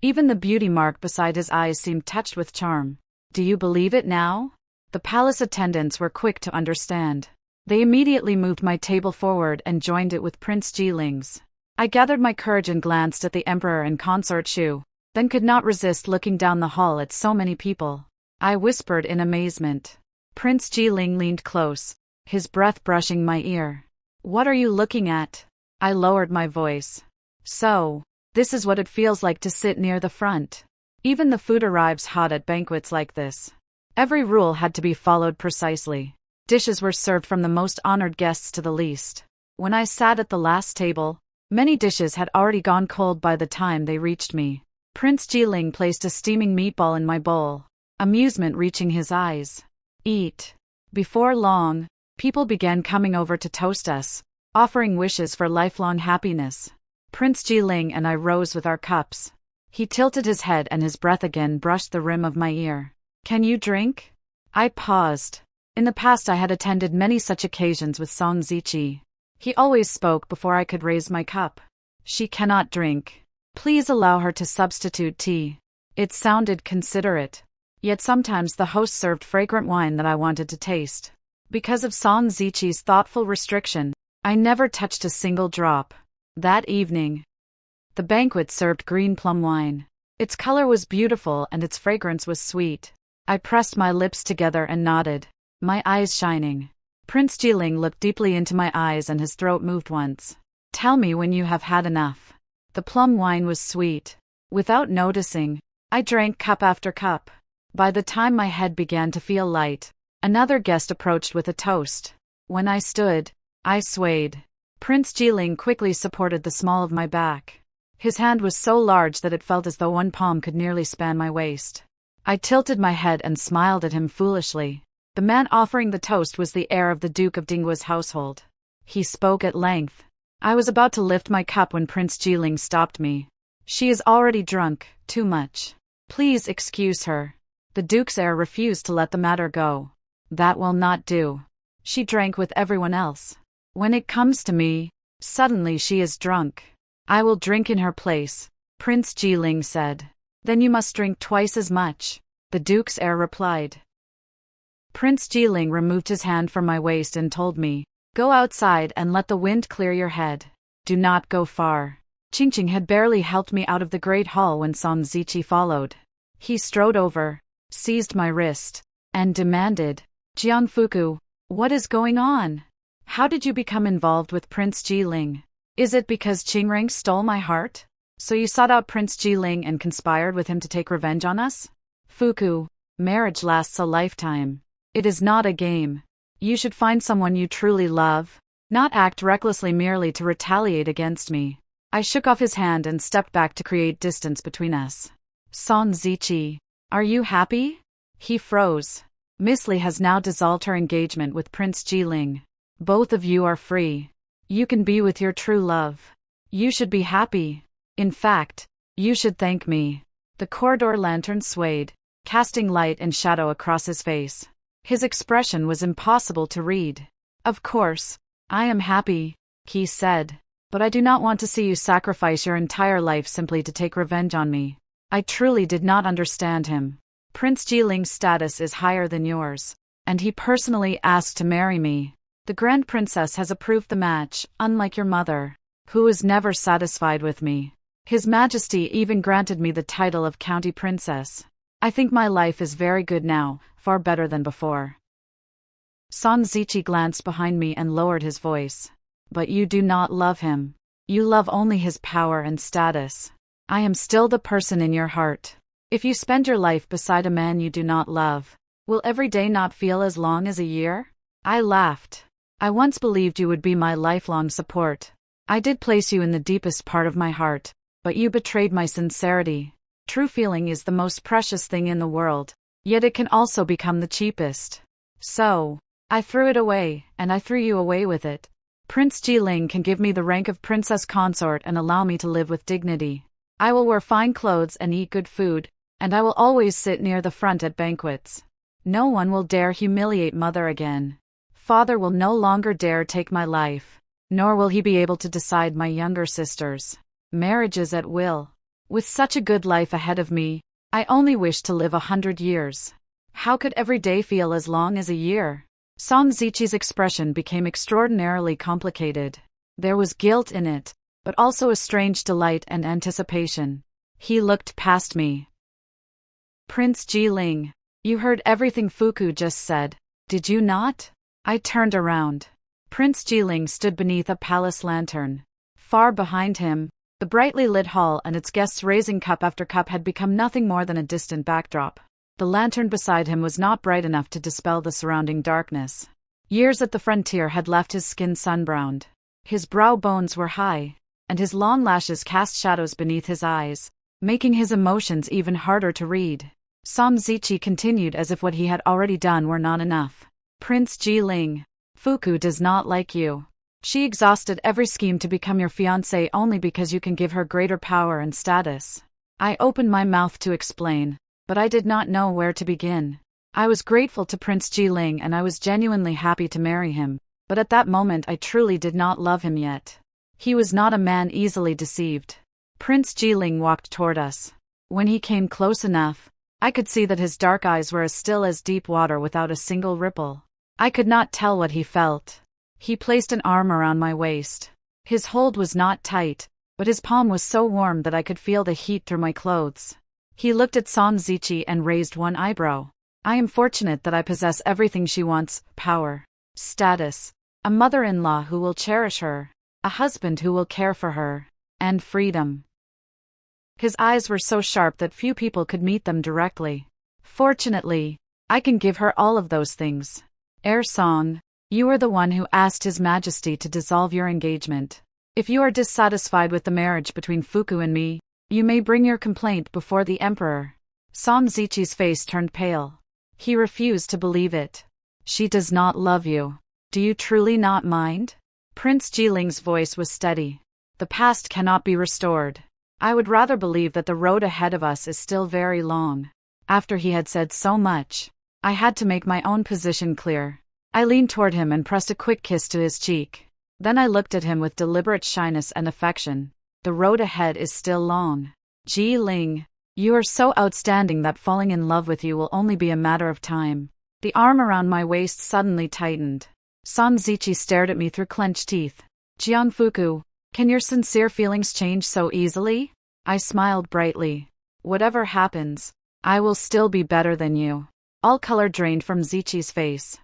Even the beauty mark beside his eyes seemed touched with charm. "Do you believe it now?" The palace attendants were quick to understand. They immediately moved my table forward and joined it with Prince Jiling's. I gathered my courage and glanced at the emperor and consort Shu, then could not resist looking down the hall at so many people. I whispered in amazement. Prince Jiling leaned close, his breath brushing my ear. "What are you looking at?" I lowered my voice. "So, this is what it feels like to sit near the front." Even the food arrives hot at banquets like this. Every rule had to be followed precisely. Dishes were served from the most honored guests to the least. When I sat at the last table, many dishes had already gone cold by the time they reached me. Prince Jiling placed a steaming meatball in my bowl, amusement reaching his eyes. "Eat." Before long, people began coming over to toast us. offering wishes for lifelong happiness. Prince Jiling and I rose with our cups. He tilted his head and his breath again brushed the rim of my ear. Can you drink? I paused. In the past I had attended many such occasions with Song Ziqi. He always spoke before I could raise my cup. She cannot drink. Please allow her to substitute tea. It sounded considerate. Yet sometimes the host served fragrant wine that I wanted to taste. Because of Song Ziqi's thoughtful restriction, I never touched a single drop. That evening, the banquet served green plum wine. Its color was beautiful and its fragrance was sweet. I pressed my lips together and nodded, my eyes shining. Prince Jiling looked deeply into my eyes and his throat moved once. Tell me when you have had enough. The plum wine was sweet. Without noticing, I drank cup after cup. By the time my head began to feel light, another guest approached with a toast. When I stood, I swayed. Prince Jiling quickly supported the small of my back. His hand was so large that it felt as though one palm could nearly span my waist. I tilted my head and smiled at him foolishly. The man offering the toast was the heir of the Duke of Dinghua's household. He spoke at length. I was about to lift my cup when Prince Jiling stopped me. She is already drunk, too much. Please excuse her. The Duke's heir refused to let the matter go. That will not do. She drank with everyone else. When it comes to me, suddenly she is drunk. I will drink in her place, Prince Jiling said. Then you must drink twice as much, the Duke's heir replied. Prince Jiling removed his hand from my waist and told me, go outside and let the wind clear your head. Do not go far. Qingqing had barely helped me out of the great hall when Song Ziqi followed. He strode over, seized my wrist, and demanded, Jiangfuku, what is going on? How did you become involved with Prince Jiling? Is it because Qingrang stole my heart? So you sought out Prince Jiling and conspired with him to take revenge on us? Fuku, marriage lasts a lifetime. It is not a game. You should find someone you truly love, not act recklessly merely to retaliate against me. I shook off his hand and stepped back to create distance between us. Song Ziqi, are you happy? He froze. Miss Li has now dissolved her engagement with Prince Jiling. Both of you are free. You can be with your true love. You should be happy. In fact, you should thank me. The corridor lantern swayed, casting light and shadow across his face. His expression was impossible to read. Of course, I am happy, he said. But I do not want to see you sacrifice your entire life simply to take revenge on me. I truly did not understand him. Prince Jiling's status is higher than yours, and he personally asked to marry me. The Grand Princess has approved the match, unlike your mother, who is never satisfied with me. His Majesty even granted me the title of County Princess. I think my life is very good now, far better than before. Song Ziqi glanced behind me and lowered his voice. But you do not love him. You love only his power and status. I am still the person in your heart. If you spend your life beside a man you do not love, will every day not feel as long as a year? I laughed. I once believed you would be my lifelong support. I did place you in the deepest part of my heart, but you betrayed my sincerity. True feeling is the most precious thing in the world, yet it can also become the cheapest. So, I threw it away, and I threw you away with it. Prince Jiling can give me the rank of princess consort and allow me to live with dignity. I will wear fine clothes and eat good food, and I will always sit near the front at banquets. No one will dare humiliate mother again. Father will no longer dare take my life, nor will he be able to decide my younger sisters' marriages at will. With such a good life ahead of me, I only wish to live 100 years. How could every day feel as long as a year? Song Ziqi's expression became extraordinarily complicated. There was guilt in it, but also a strange delight and anticipation. He looked past me. Prince Jiling, you heard everything Fuku just said, did you not? I turned around. Prince Jiling stood beneath a palace lantern. Far behind him, the brightly lit hall and its guests raising cup after cup had become nothing more than a distant backdrop. The lantern beside him was not bright enough to dispel the surrounding darkness. Years at the frontier had left his skin sunbrowned. His brow bones were high, and his long lashes cast shadows beneath his eyes, making his emotions even harder to read. Song Ziqi continued as if what he had already done were not enough. Prince Jiling, Fuku does not like you. She exhausted every scheme to become your fiancé only because you can give her greater power and status. I opened my mouth to explain, but I did not know where to begin. I was grateful to Prince Jiling and I was genuinely happy to marry him, but at that moment I truly did not love him yet. He was not a man easily deceived. Prince Jiling walked toward us. When he came close enough, I could see that his dark eyes were as still as deep water without a single ripple. I could not tell what he felt. He placed an arm around my waist. His hold was not tight, but his palm was so warm that I could feel the heat through my clothes. He looked at San Zichi and raised one eyebrow. I am fortunate that I possess everything she wants: power, status, a mother-in-law who will cherish her, a husband who will care for her, and freedom. His eyes were so sharp that few people could meet them directly. Fortunately, I can give her all of those things. Song, you are the one who asked His Majesty to dissolve your engagement. If you are dissatisfied with the marriage between Fuku and me, you may bring your complaint before the Emperor. San Zichi's face turned pale. He refused to believe it. She does not love you. Do you truly not mind? Prince Jiling's voice was steady. The past cannot be restored. I would rather believe that the road ahead of us is still very long. After he had said so much, I had to make my own position clear. I leaned toward him and pressed a quick kiss to his cheek. Then I looked at him with deliberate shyness and affection. The road ahead is still long. Jiling, you are so outstanding that falling in love with you will only be a matter of time. The arm around my waist suddenly tightened. San Zichi stared at me through clenched teeth. Jiangfuku, can your sincere feelings change so easily? I smiled brightly. Whatever happens, I will still be better than you. All color drained from Zichi's face.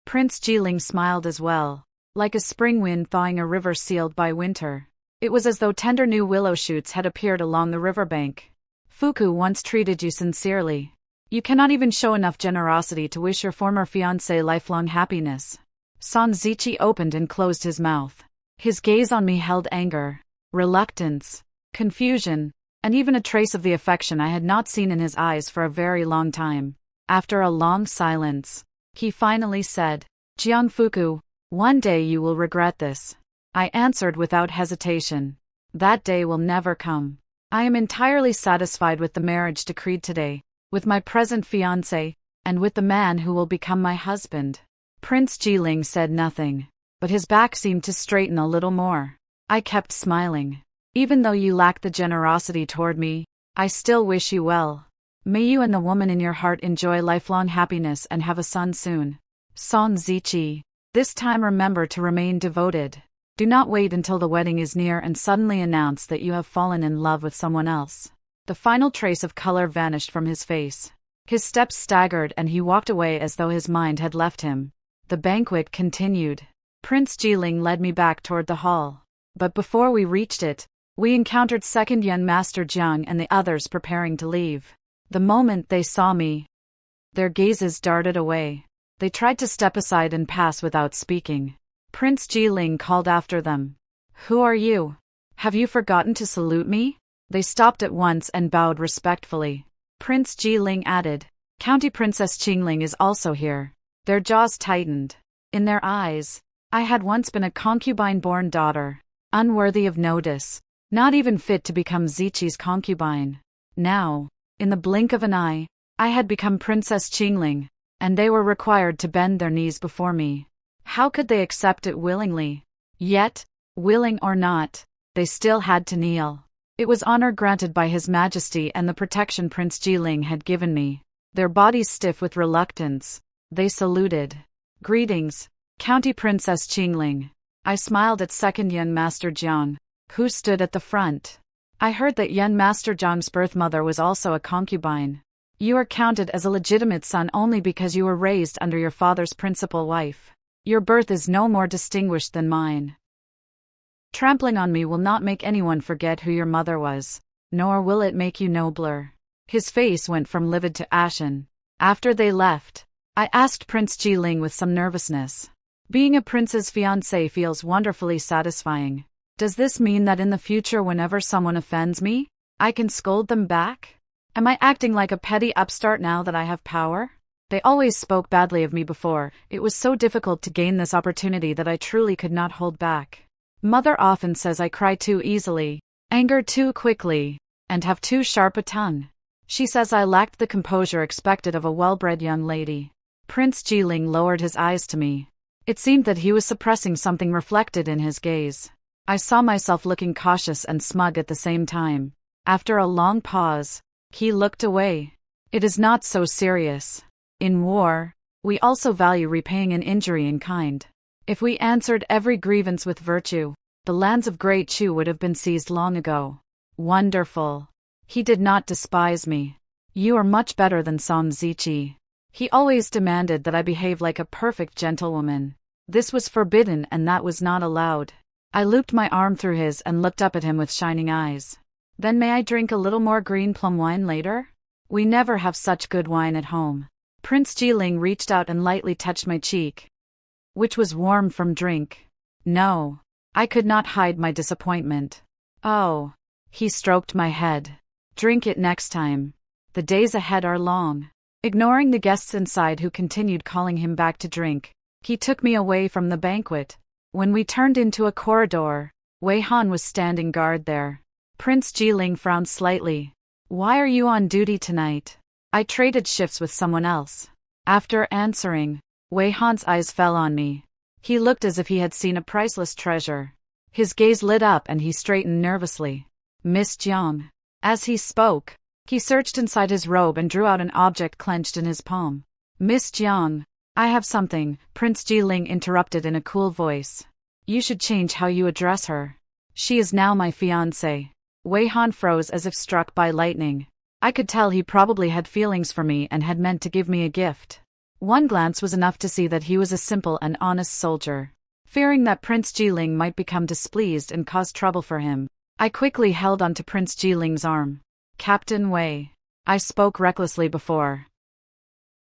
Prince Jiling smiled as well, like a spring wind thawing a river sealed by winter. It was as though tender new willow shoots had appeared along the riverbank. Fuku once treated you sincerely. You cannot even show enough generosity to wish your former fiancé lifelong happiness. San Zichi opened and closed his mouth. His gaze on me held anger, reluctance, confusion, and even a trace of the affection I had not seen in his eyes for a very long time. After a long silence, he finally said, Jiangfuku, one day you will regret this. I answered without hesitation. That day will never come. I am entirely satisfied with the marriage decreed today, with my present fiancé, and with the man who will become my husband. Prince Jiling said nothing, but his back seemed to straighten a little more. I kept smiling. Even though you lack the generosity toward me, I still wish you well. May you and the woman in your heart enjoy lifelong happiness and have a son soon. San Zichi, this time remember to remain devoted. Do not wait until the wedding is near and suddenly announce that you have fallen in love with someone else. The final trace of color vanished from his face. His steps staggered and he walked away as though his mind had left him. The banquet continued. Prince Jiling led me back toward the hall. But before we reached it, we encountered second young Master Jiang and the others preparing to leave. The moment they saw me, their gazes darted away. They tried to step aside and pass without speaking. Prince Jiling called after them. Who are you? Have you forgotten to salute me? They stopped at once and bowed respectfully. Prince Jiling added, County Princess Qingling is also here. Their jaws tightened. In their eyes, I had once been a concubine-born daughter, unworthy of notice, not even fit to become Zichi's concubine. Now, in the blink of an eye, I had become Princess Qingling, and they were required to bend their knees before me. How could they accept it willingly? Yet, willing or not, they still had to kneel. It was honor granted by His Majesty and the protection Prince Jiling had given me. Their bodies stiff with reluctance, they saluted. Greetings, County Princess Qingling. I smiled at second young Master Jiang, who stood at the front. I heard that young Master Jiang's birth mother was also a concubine. You are counted as a legitimate son only because you were raised under your father's principal wife. Your birth is no more distinguished than mine. Trampling on me will not make anyone forget who your mother was, nor will it make you nobler. His face went from livid to ashen. After they left, I asked Prince Jiling with some nervousness. Being a prince's fiancé feels wonderfully satisfying. Does this mean that in the future whenever someone offends me, I can scold them back? Am I acting like a petty upstart now that I have power? They always spoke badly of me before. It was so difficult to gain this opportunity that I truly could not hold back. Mother often says I cry too easily, anger too quickly, and have too sharp a tongue. She says I lacked the composure expected of a well-bred young lady. Prince Jiling lowered his eyes to me. It seemed that he was suppressing something reflected in his gaze. I saw myself looking cautious and smug at the same time. After a long pause, he looked away. It is not so serious. In war, we also value repaying an injury in kind. If we answered every grievance with virtue, the lands of Great Chu would have been seized long ago. Wonderful. He did not despise me. You are much better than Song Ziqi. He always demanded that I behave like a perfect gentlewoman. This was forbidden and that was not allowed. I looped my arm through his and looked up at him with shining eyes. Then may I drink a little more green plum wine later? We never have such good wine at home. Prince Jiling reached out and lightly touched my cheek, which was warm from drink. No. I could not hide my disappointment. Oh. He stroked my head. Drink it next time. The days ahead are long. Ignoring the guests inside who continued calling him back to drink, he took me away from the banquet. When we turned into a corridor, Wei Han was standing guard there. Prince Jiling frowned slightly. Why are you on duty tonight? I traded shifts with someone else. After answering, Wei Han's eyes fell on me. He looked as if he had seen a priceless treasure. His gaze lit up and he straightened nervously. Miss Jiang. As he spoke, he searched inside his robe and drew out an object clenched in his palm. Miss Jiang, I have something, Prince Jiling interrupted in a cool voice. You should change how you address her. She is now my fiancée. Wei Han froze as if struck by lightning. I could tell he probably had feelings for me and had meant to give me a gift. One glance was enough to see that he was a simple and honest soldier. Fearing that Prince Jiling might become displeased and cause trouble for him, I quickly held onto Prince Jiling's arm. Captain Wei. I spoke recklessly before.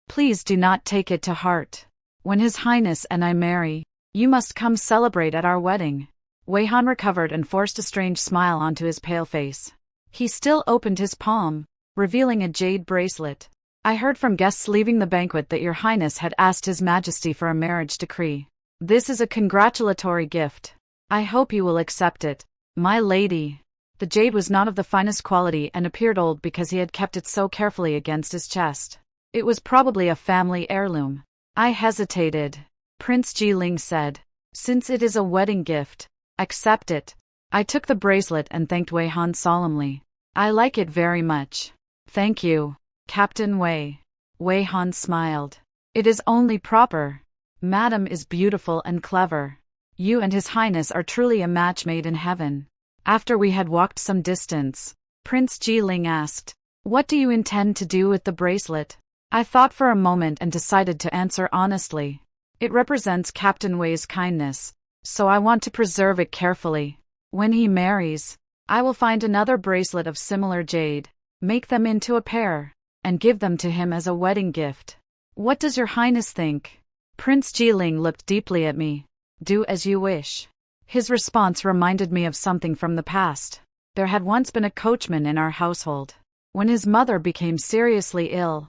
Please do not take it to heart. When His Highness and I marry, you must come celebrate at our wedding. Wei Han recovered and forced a strange smile onto his pale face. He still opened his palm, revealing a jade bracelet. I heard from guests leaving the banquet that Your Highness had asked His Majesty for a marriage decree. This is a congratulatory gift. I hope you will accept it, my lady. The jade was not of the finest quality and appeared old because he had kept it so carefully against his chest. It was probably a family heirloom. I hesitated. Prince Jiling said, since it is a wedding gift, accept it. I took the bracelet and thanked Wei Han solemnly. I like it very much. Thank you, Captain Wei. Wei Han smiled. It is only proper. Madam is beautiful and clever. You and His Highness are truly a match made in heaven. After we had walked some distance, Prince Jiling asked, what do you intend to do with the bracelet? I thought for a moment and decided to answer honestly. It represents Captain Wei's kindness, so I want to preserve it carefully. When he marries, I will find another bracelet of similar jade, make them into a pair, and give them to him as a wedding gift. What does Your Highness think? Prince Jiling looked deeply at me. Do as you wish. His response reminded me of something from the past. There had once been a coachman in our household. When his mother became seriously ill,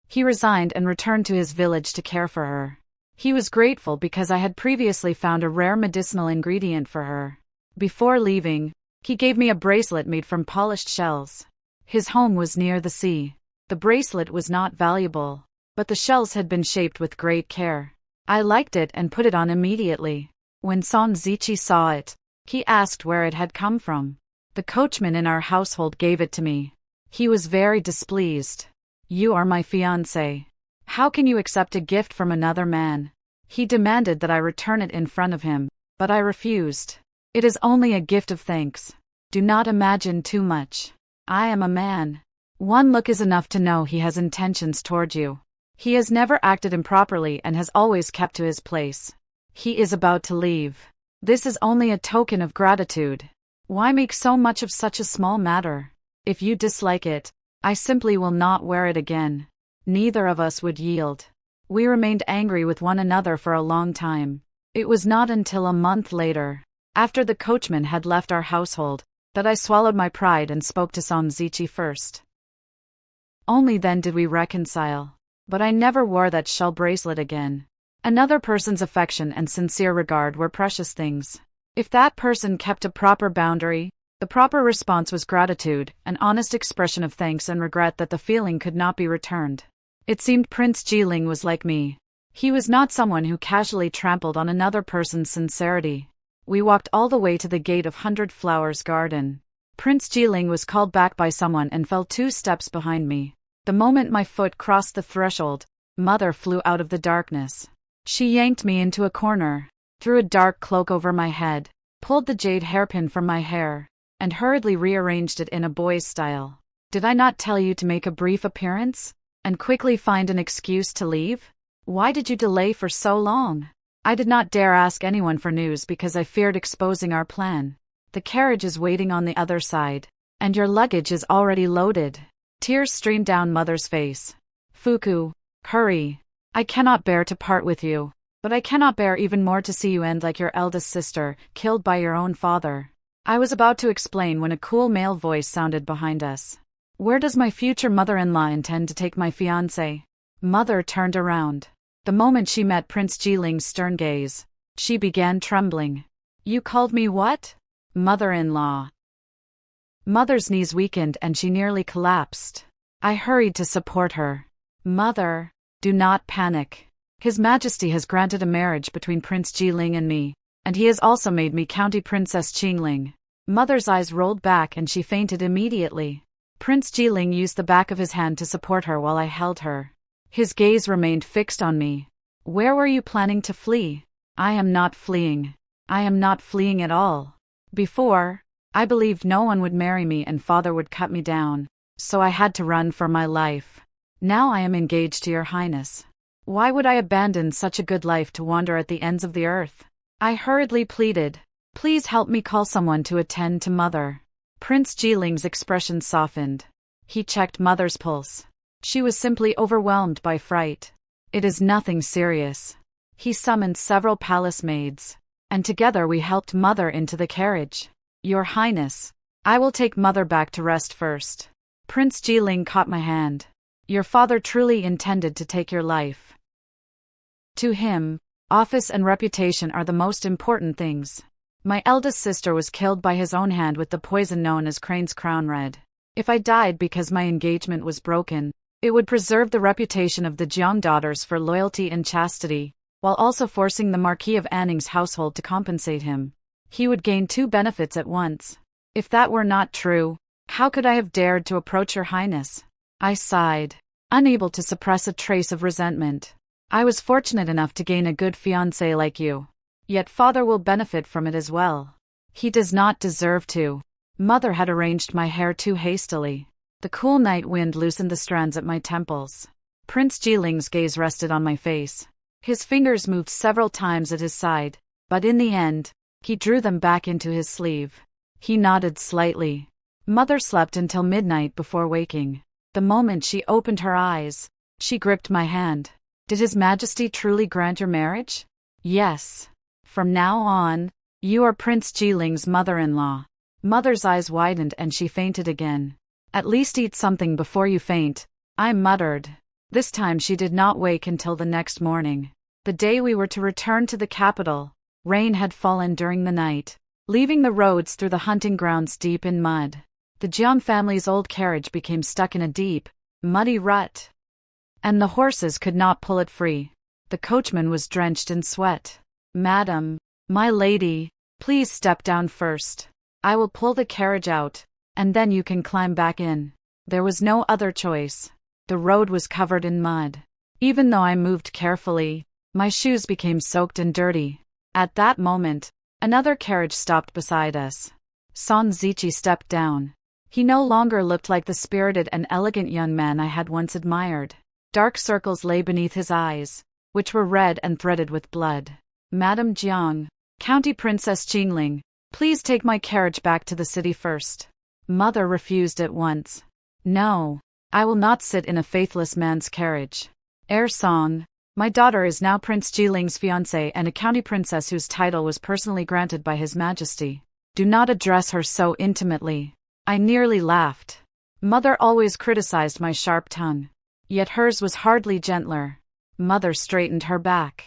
he resigned and returned to his village to care for her. He was grateful because I had previously found a rare medicinal ingredient for her. Before leaving, he gave me a bracelet made from polished shells. His home was near the sea. The bracelet was not valuable, but the shells had been shaped with great care. I liked it and put it on immediately. When Song Ziqi saw it, he asked where it had come from. The coachman in our household gave it to me. He was very displeased. You are my fiancé. How can you accept a gift from another man? He demanded that I return it in front of him, but I refused. It is only a gift of thanks. Do not imagine too much. I am a man. One look is enough to know he has intentions toward you. He has never acted improperly and has always kept to his place. He is about to leave. This is only a token of gratitude. Why make so much of such a small matter? If you dislike it, I simply will not wear it again. Neither of us would yield. We remained angry with one another for a long time. It was not until a month later, after the coachman had left our household, that I swallowed my pride and spoke to Song Ziqi first. Only then did we reconcile. but I never wore that shell bracelet again. Another person's affection and sincere regard were precious things. If that person kept a proper boundary, the proper response was gratitude, an honest expression of thanks and regret that the feeling could not be returned. It seemed Prince Jiling was like me. He was not someone who casually trampled on another person's sincerity. We walked all the way to the gate of Hundred Flowers Garden. Prince Jiling was called back by someone and fell 2 steps behind me. The moment my foot crossed the threshold, Mother flew out of the darkness. She yanked me into a corner, threw a dark cloak over my head, pulled the jade hairpin from my hair, and hurriedly rearranged it in a boy's style. Did I not tell you to make a brief appearance, and quickly find an excuse to leave? Why did you delay for so long? I did not dare ask anyone for news because I feared exposing our plan. The carriage is waiting on the other side, and your luggage is already loaded. Tears streamed down Mother's face. Fuku, hurry. I cannot bear to part with you, but I cannot bear even more to see you end like your eldest sister, killed by your own father. I was about to explain when a cool male voice sounded behind us. Where does my future mother-in-law intend to take my fiancé? Mother turned around. The moment she met Prince Jiling's stern gaze, she began trembling. You called me what? Mother-in-law. Mother's knees weakened and she nearly collapsed. I hurried to support her. Mother, do not panic. His Majesty has granted a marriage between Prince Jiling and me, and he has also made me County Princess Qingling. Mother's eyes rolled back and she fainted immediately. Prince Jiling used the back of his hand to support her while I held her. His gaze remained fixed on me. Where were you planning to flee? I am not fleeing. I am not fleeing at all. Before, I believed no one would marry me and father would cut me down, so I had to run for my life. Now I am engaged to your highness. Why would I abandon such a good life to wander at the ends of the earth? I hurriedly pleaded. Please help me call someone to attend to Mother. Prince Jiling's expression softened. He checked Mother's pulse. She was simply overwhelmed by fright. It is nothing serious. He summoned several palace maids, and together we helped Mother into the carriage. Your Highness, I will take Mother back to rest first. Prince Jiling caught my hand. Your father truly intended to take your life. To him, office and reputation are the most important things. My eldest sister was killed by his own hand with the poison known as Crane's Crown Red. If I died because my engagement was broken, it would preserve the reputation of the Jiang daughters for loyalty and chastity, while also forcing the Marquis of Anning's household to compensate him. He would gain 2 benefits at once. If that were not true, how could I have dared to approach your highness? I sighed, unable to suppress a trace of resentment. I was fortunate enough to gain a good fiancé like you. Yet father will benefit from it as well. He does not deserve to. Mother had arranged my hair too hastily. The cool night wind loosened the strands at my temples. Prince Jiling's gaze rested on my face. His fingers moved several times at his side, but in the end, he drew them back into his sleeve. He nodded slightly. Mother slept until midnight before waking. The moment she opened her eyes, she gripped my hand. Did His Majesty truly grant your marriage? Yes. From now on, you are Prince Jiling's mother-in-law. Mother's eyes widened and she fainted again. At least eat something before you faint, I muttered. This time she did not wake until the next morning. The day we were to return to the capital, rain had fallen during the night, leaving the roads through the hunting grounds deep in mud. The Jiang family's old carriage became stuck in a deep, muddy rut, and the horses could not pull it free. The coachman was drenched in sweat. Madam, my lady, please step down first. I will pull the carriage out, and then you can climb back in. There was no other choice. The road was covered in mud. Even though I moved carefully, my shoes became soaked and dirty. At that moment, another carriage stopped beside us. Son Zichi stepped down. He no longer looked like the spirited and elegant young man I had once admired. Dark circles lay beneath his eyes, which were red and threaded with blood. Madame Jiang, County Princess Qingling, please take my carriage back to the city first. Mother refused at once. No, I will not sit in a faithless man's carriage. Song, my daughter is now Prince Jiling's fiancée and a county princess whose title was personally granted by His Majesty. Do not address her so intimately. I nearly laughed. Mother always criticized my sharp tongue. Yet hers was hardly gentler. Mother straightened her back.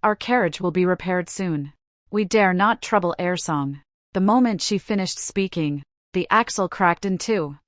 Our carriage will be repaired soon. We dare not trouble Airsong. The moment she finished speaking, the axle cracked in two.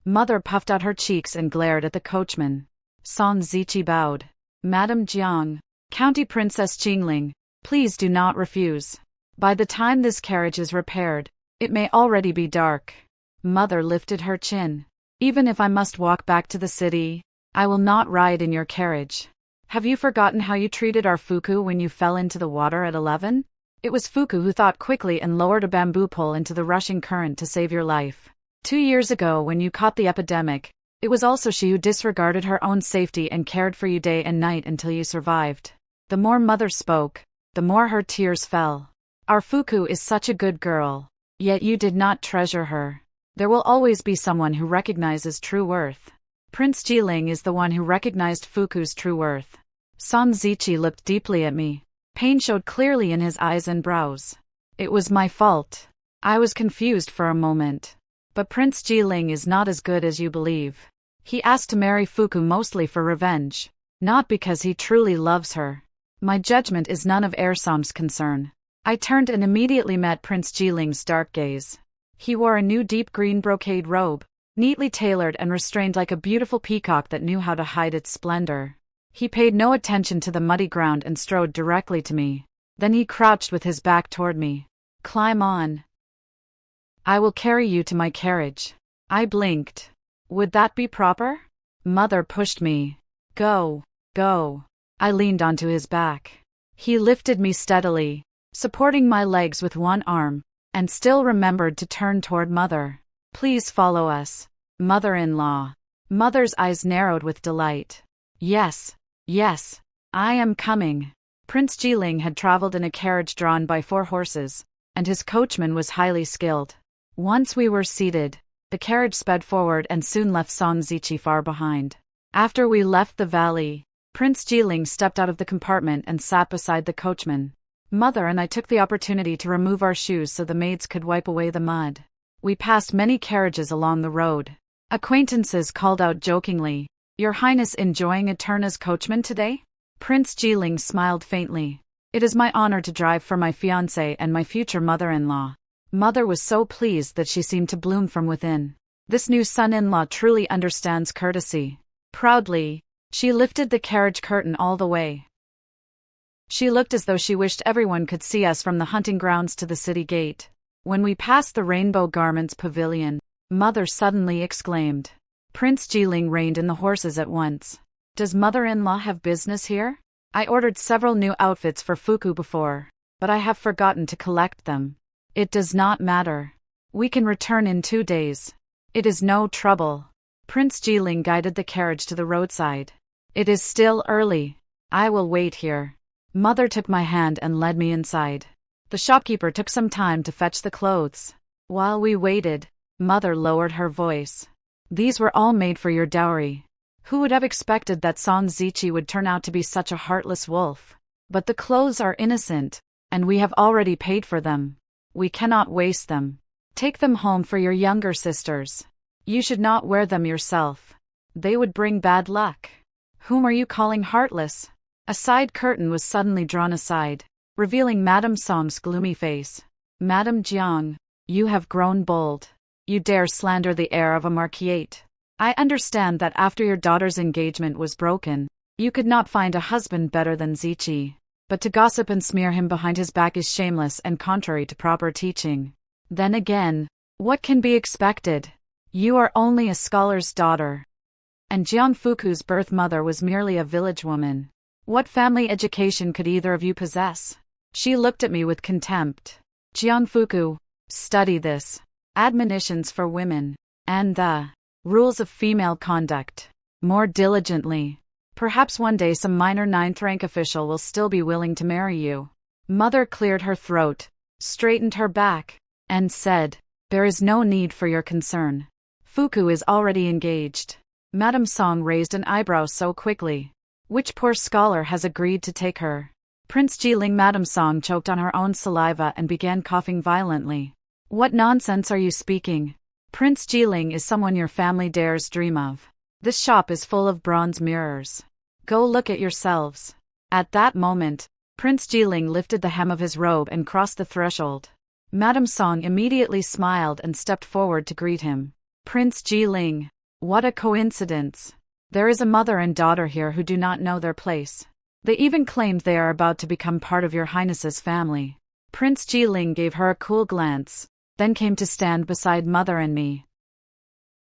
Mother puffed out her cheeks and glared at the coachman. Song Ziqi bowed. Madame Jiang, County Princess Qingling, please do not refuse. By the time this carriage is repaired, it may already be dark. Mother lifted her chin. Even if I must walk back to the city, I will not ride in your carriage. Have you forgotten how you treated our Fuku when you fell into the water at 11? It was Fuku who thought quickly and lowered a bamboo pole into the rushing current to save your life. 2 years ago when you caught the epidemic, it was also she who disregarded her own safety and cared for you day and night until you survived. The more Mother spoke, the more her tears fell. Our Fuku is such a good girl, yet you did not treasure her. There will always be someone who recognizes true worth. Prince Jiling is the one who recognized Fuku's true worth. Song Ziqi looked deeply at me. Pain showed clearly in his eyes and brows. It was my fault. I was confused for a moment. But Prince Jiling is not as good as you believe. He asked to marry Fuku mostly for revenge, not because he truly loves her. My judgment is none of Airsong's concern. I turned and immediately met Prince Jiling's dark gaze. He wore a new deep green brocade robe, neatly tailored and restrained like a beautiful peacock that knew how to hide its splendor. He paid no attention to the muddy ground and strode directly to me. Then he crouched with his back toward me. Climb on. I will carry you to my carriage. I blinked. Would that be proper? Mother pushed me. Go, go. I leaned onto his back. He lifted me steadily, supporting my legs with one arm, and still remembered to turn toward Mother. Please follow us, mother-in-law. Mother's eyes narrowed with delight. Yes, yes, I am coming. Prince Jiling had traveled in a carriage drawn by 4 horses, and his coachman was highly skilled. Once we were seated, the carriage sped forward and soon left Song Ziqi far behind. After we left the valley, Prince Jiling stepped out of the compartment and sat beside the coachman. Mother and I took the opportunity to remove our shoes so the maids could wipe away the mud. We passed many carriages along the road. Acquaintances called out jokingly, "Your Highness enjoying a turn as coachman today?" Prince Jiling smiled faintly. "It is my honor to drive for my fiancé and my future mother-in-law." Mother was so pleased that she seemed to bloom from within. This new son-in-law truly understands courtesy. Proudly, she lifted the carriage curtain all the way. She looked as though she wished everyone could see us from the hunting grounds to the city gate. When we passed the Rainbow Garments Pavilion, Mother suddenly exclaimed. Prince Jiling reined in the horses at once. "Does mother-in-law have business here? I ordered several new outfits for Fuku before, but I have forgotten to collect them." "It does not matter. We can return in 2 days. It is no trouble." Prince Jiling guided the carriage to the roadside. "It is still early. I will wait here." Mother took my hand and led me inside. The shopkeeper took some time to fetch the clothes. While we waited, Mother lowered her voice. "These were all made for your dowry. Who would have expected that Song Ziqi would turn out to be such a heartless wolf? But the clothes are innocent, and we have already paid for them. We cannot waste them. Take them home for your younger sisters. You should not wear them yourself. They would bring bad luck." "Whom are you calling heartless?" A side curtain was suddenly drawn aside, revealing Madame Song's gloomy face. "Madame Jiang, you have grown bold. You dare slander the heir of a marquise. I understand that after your daughter's engagement was broken, you could not find a husband better than Ziqi. But to gossip and smear him behind his back is shameless and contrary to proper teaching. Then again, what can be expected? You are only a scholar's daughter. And Jiang Fuku's birth mother was merely a village woman. What family education could either of you possess?" She looked at me with contempt. "Jiang Fuku, study this. Admonitions for women, and the rules of female conduct more diligently. Perhaps one day some minor 9th rank official will still be willing to marry you." Mother cleared her throat, straightened her back, and said, "There is no need for your concern. Fuku is already engaged." Madame Song raised an eyebrow so quickly. "Which poor scholar has agreed to take her?" Prince Jiling. Madame Song choked on her own saliva and began coughing violently. "What nonsense are you speaking? Prince Jiling is someone your family dares dream of. This shop is full of bronze mirrors. Go look at yourselves. At that moment, Prince Jiling lifted the hem of his robe and crossed the threshold. Madame Song immediately smiled and stepped forward to greet him. Prince Jiling, what a coincidence. There is a mother and daughter here who do not know their place. They even claimed they are about to become part of your highness's family. Prince Jiling gave her a cool glance, then came to stand beside mother and me.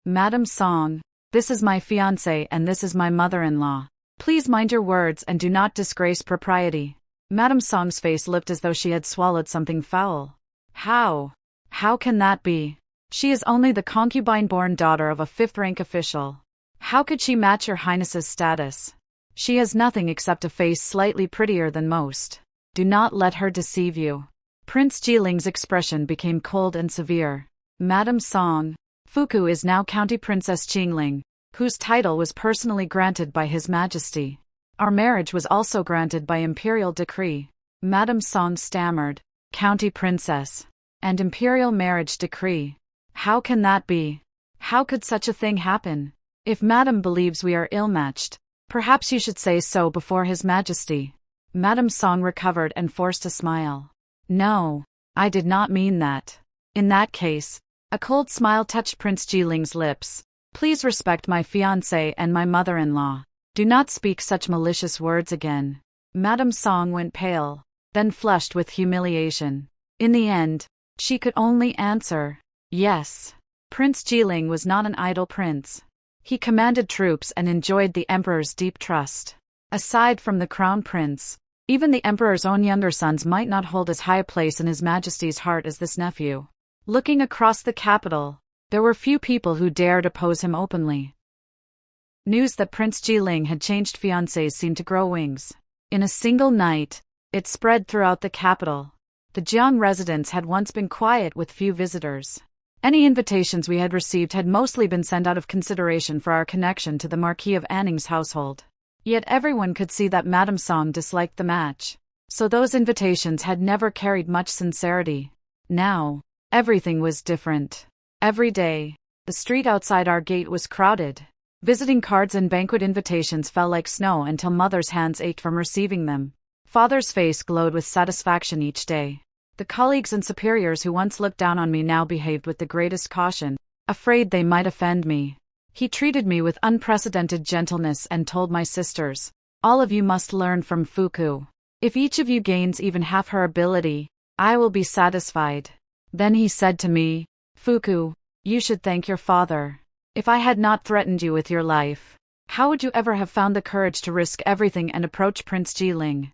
Madame Song, this is my fiancé and this is my mother-in-law. Please mind your words and do not disgrace propriety. Madame Song's face looked as though she had swallowed something foul. How? How can that be? She is only the concubine-born daughter of a fifth-rank official. How could she match your highness's status? She has nothing except a face slightly prettier than most. Do not let her deceive you. Prince Jiling's expression became cold and severe. Madame Song, Fuku is now County Princess Qingling, whose title was personally granted by His Majesty. Our marriage was also granted by imperial decree. Madame Song stammered, County Princess, and imperial marriage decree. How can that be? How could such a thing happen? If Madame believes we are ill-matched, perhaps you should say so before His Majesty. Madame Song recovered and forced a smile. No, I did not mean that. In that case, a cold smile touched Prince Jiling's lips. Please respect my fiancé and my mother-in-law. Do not speak such malicious words again. Madame Song went pale, then flushed with humiliation. In the end, she could only answer, yes. Prince Jiling was not an idle prince. He commanded troops and enjoyed the emperor's deep trust. Aside from the crown prince, even the emperor's own younger sons might not hold as high a place in His Majesty's heart as this nephew. Looking across the capital, there were few people who dared oppose him openly. News that Prince Jiling had changed fiancés seemed to grow wings. In a single night, it spread throughout the capital. The Jiang residence had once been quiet with few visitors. Any invitations we had received had mostly been sent out of consideration for our connection to the Marquis of Anning's household. Yet everyone could see that Madame Song disliked the match, so those invitations had never carried much sincerity. Now, everything was different. Every day, the street outside our gate was crowded. Visiting cards and banquet invitations fell like snow until Mother's hands ached from receiving them. Father's face glowed with satisfaction each day. The colleagues and superiors who once looked down on me now behaved with the greatest caution, afraid they might offend me. He treated me with unprecedented gentleness and told my sisters, all of you must learn from Fuku. If each of you gains even half her ability, I will be satisfied. Then he said to me, Fuku, you should thank your father. If I had not threatened you with your life, how would you ever have found the courage to risk everything and approach Prince Jiling?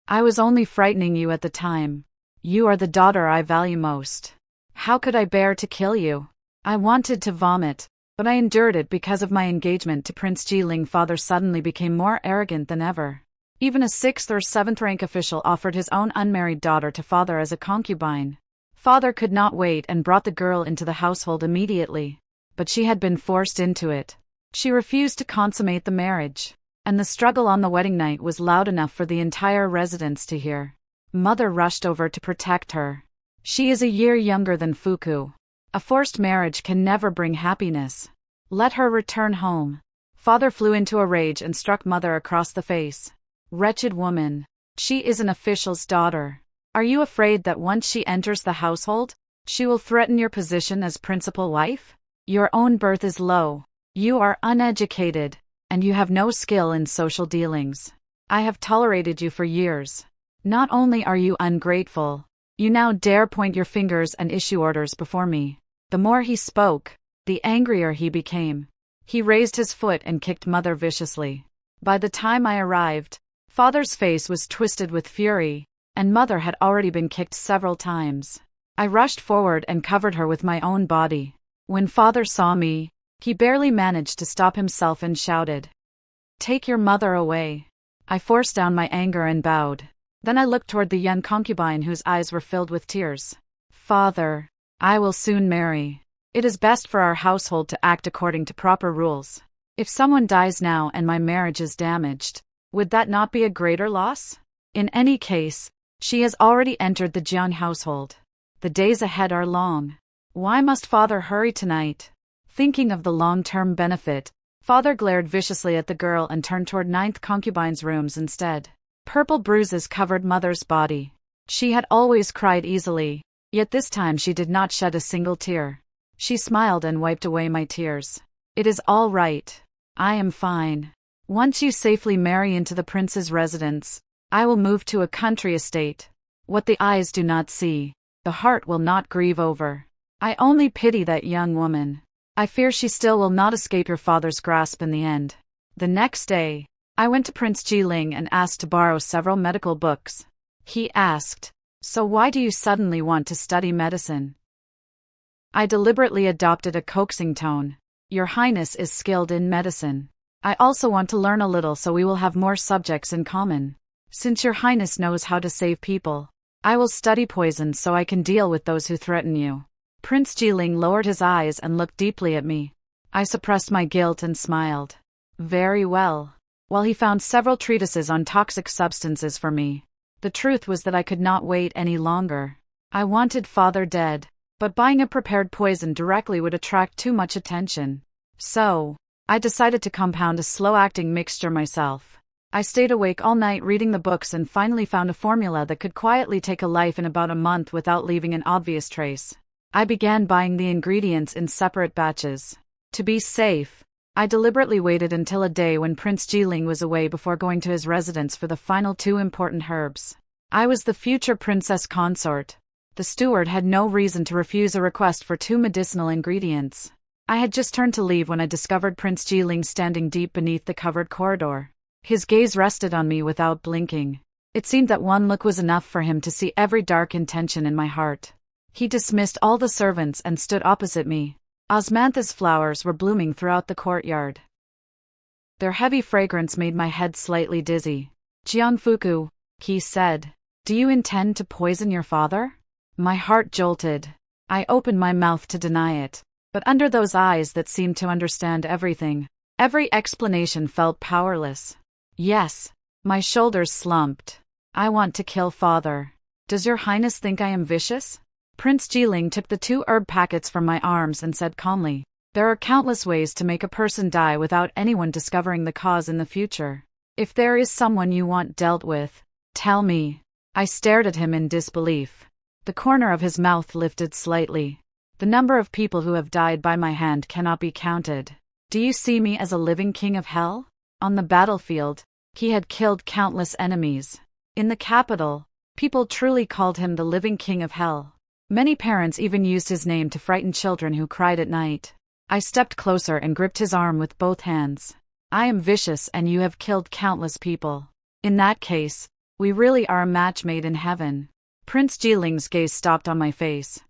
I was only frightening you at the time. You are the daughter I value most. How could I bear to kill you? I wanted to vomit, but I endured it because of my engagement to Prince Jiling. Father suddenly became more arrogant than ever. Even a 6th or 7th rank official offered his own unmarried daughter to father as a concubine. Father could not wait and brought the girl into the household immediately. But she had been forced into it. She refused to consummate the marriage, and the struggle on the wedding night was loud enough for the entire residence to hear. Mother rushed over to protect her. She is a year younger than Fuku. A forced marriage can never bring happiness. Let her return home. Father flew into a rage and struck Mother across the face. Wretched woman. She is an official's daughter. Are you afraid that once she enters the household, she will threaten your position as principal wife? Your own birth is low. You are uneducated, and you have no skill in social dealings. I have tolerated you for years. Not only are you ungrateful, you now dare point your fingers and issue orders before me. The more he spoke, the angrier he became. He raised his foot and kicked Mother viciously. By the time I arrived, Father's face was twisted with fury, and Mother had already been kicked several times. I rushed forward and covered her with my own body. When Father saw me, he barely managed to stop himself and shouted, "Take your mother away." I forced down my anger and bowed. Then I looked toward the young concubine whose eyes were filled with tears. Father, I will soon marry. It is best for our household to act according to proper rules. If someone dies now and my marriage is damaged, would that not be a greater loss? In any case, she has already entered the Jiang household. The days ahead are long. Why must Father hurry tonight? Thinking of the long-term benefit, Father glared viciously at the girl and turned toward ninth concubine's rooms instead. Purple bruises covered Mother's body. She had always cried easily, yet this time she did not shed a single tear. She smiled and wiped away my tears. It is all right. I am fine. Once you safely marry into the prince's residence, I will move to a country estate. What the eyes do not see, the heart will not grieve over. I only pity that young woman. I fear she still will not escape your father's grasp in the end. The next day, I went to Prince Jiling and asked to borrow several medical books. He asked, "So why do you suddenly want to study medicine?" I deliberately adopted a coaxing tone. Your Highness is skilled in medicine. I also want to learn a little so we will have more subjects in common. Since your Highness knows how to save people, I will study poison so I can deal with those who threaten you. Prince Jiling lowered his eyes and looked deeply at me. I suppressed my guilt and smiled. Very well. While he found several treatises on toxic substances for me, the truth was that I could not wait any longer. I wanted Father dead, but buying a prepared poison directly would attract too much attention. So, I decided to compound a slow-acting mixture myself. I stayed awake all night reading the books and finally found a formula that could quietly take a life in about a month without leaving an obvious trace. I began buying the ingredients in separate batches. To be safe, I deliberately waited until a day when Prince Jiling was away before going to his residence for the final 2 important herbs. I was the future princess consort. The steward had no reason to refuse a request for 2 medicinal ingredients. I had just turned to leave when I discovered Prince Jiling standing deep beneath the covered corridor. His gaze rested on me without blinking. It seemed that one look was enough for him to see every dark intention in my heart. He dismissed all the servants and stood opposite me. Osmanthus flowers were blooming throughout the courtyard. Their heavy fragrance made my head slightly dizzy. Jiangfuku, he said, do you intend to poison your father? My heart jolted. I opened my mouth to deny it, but under those eyes that seemed to understand everything, every explanation felt powerless. Yes. My shoulders slumped. I want to kill Father. Does your Highness think I am vicious? Prince Jiling took the 2 herb packets from my arms and said calmly, there are countless ways to make a person die without anyone discovering the cause in the future. If there is someone you want dealt with, tell me. I stared at him in disbelief. The corner of his mouth lifted slightly. The number of people who have died by my hand cannot be counted. Do you see me as a living king of hell? On the battlefield, he had killed countless enemies. In the capital, people truly called him the living king of hell. Many parents even used his name to frighten children who cried at night. I stepped closer and gripped his arm with both hands. I am vicious and you have killed countless people. In that case, we really are a match made in heaven. Prince Jiling's gaze stopped on my face.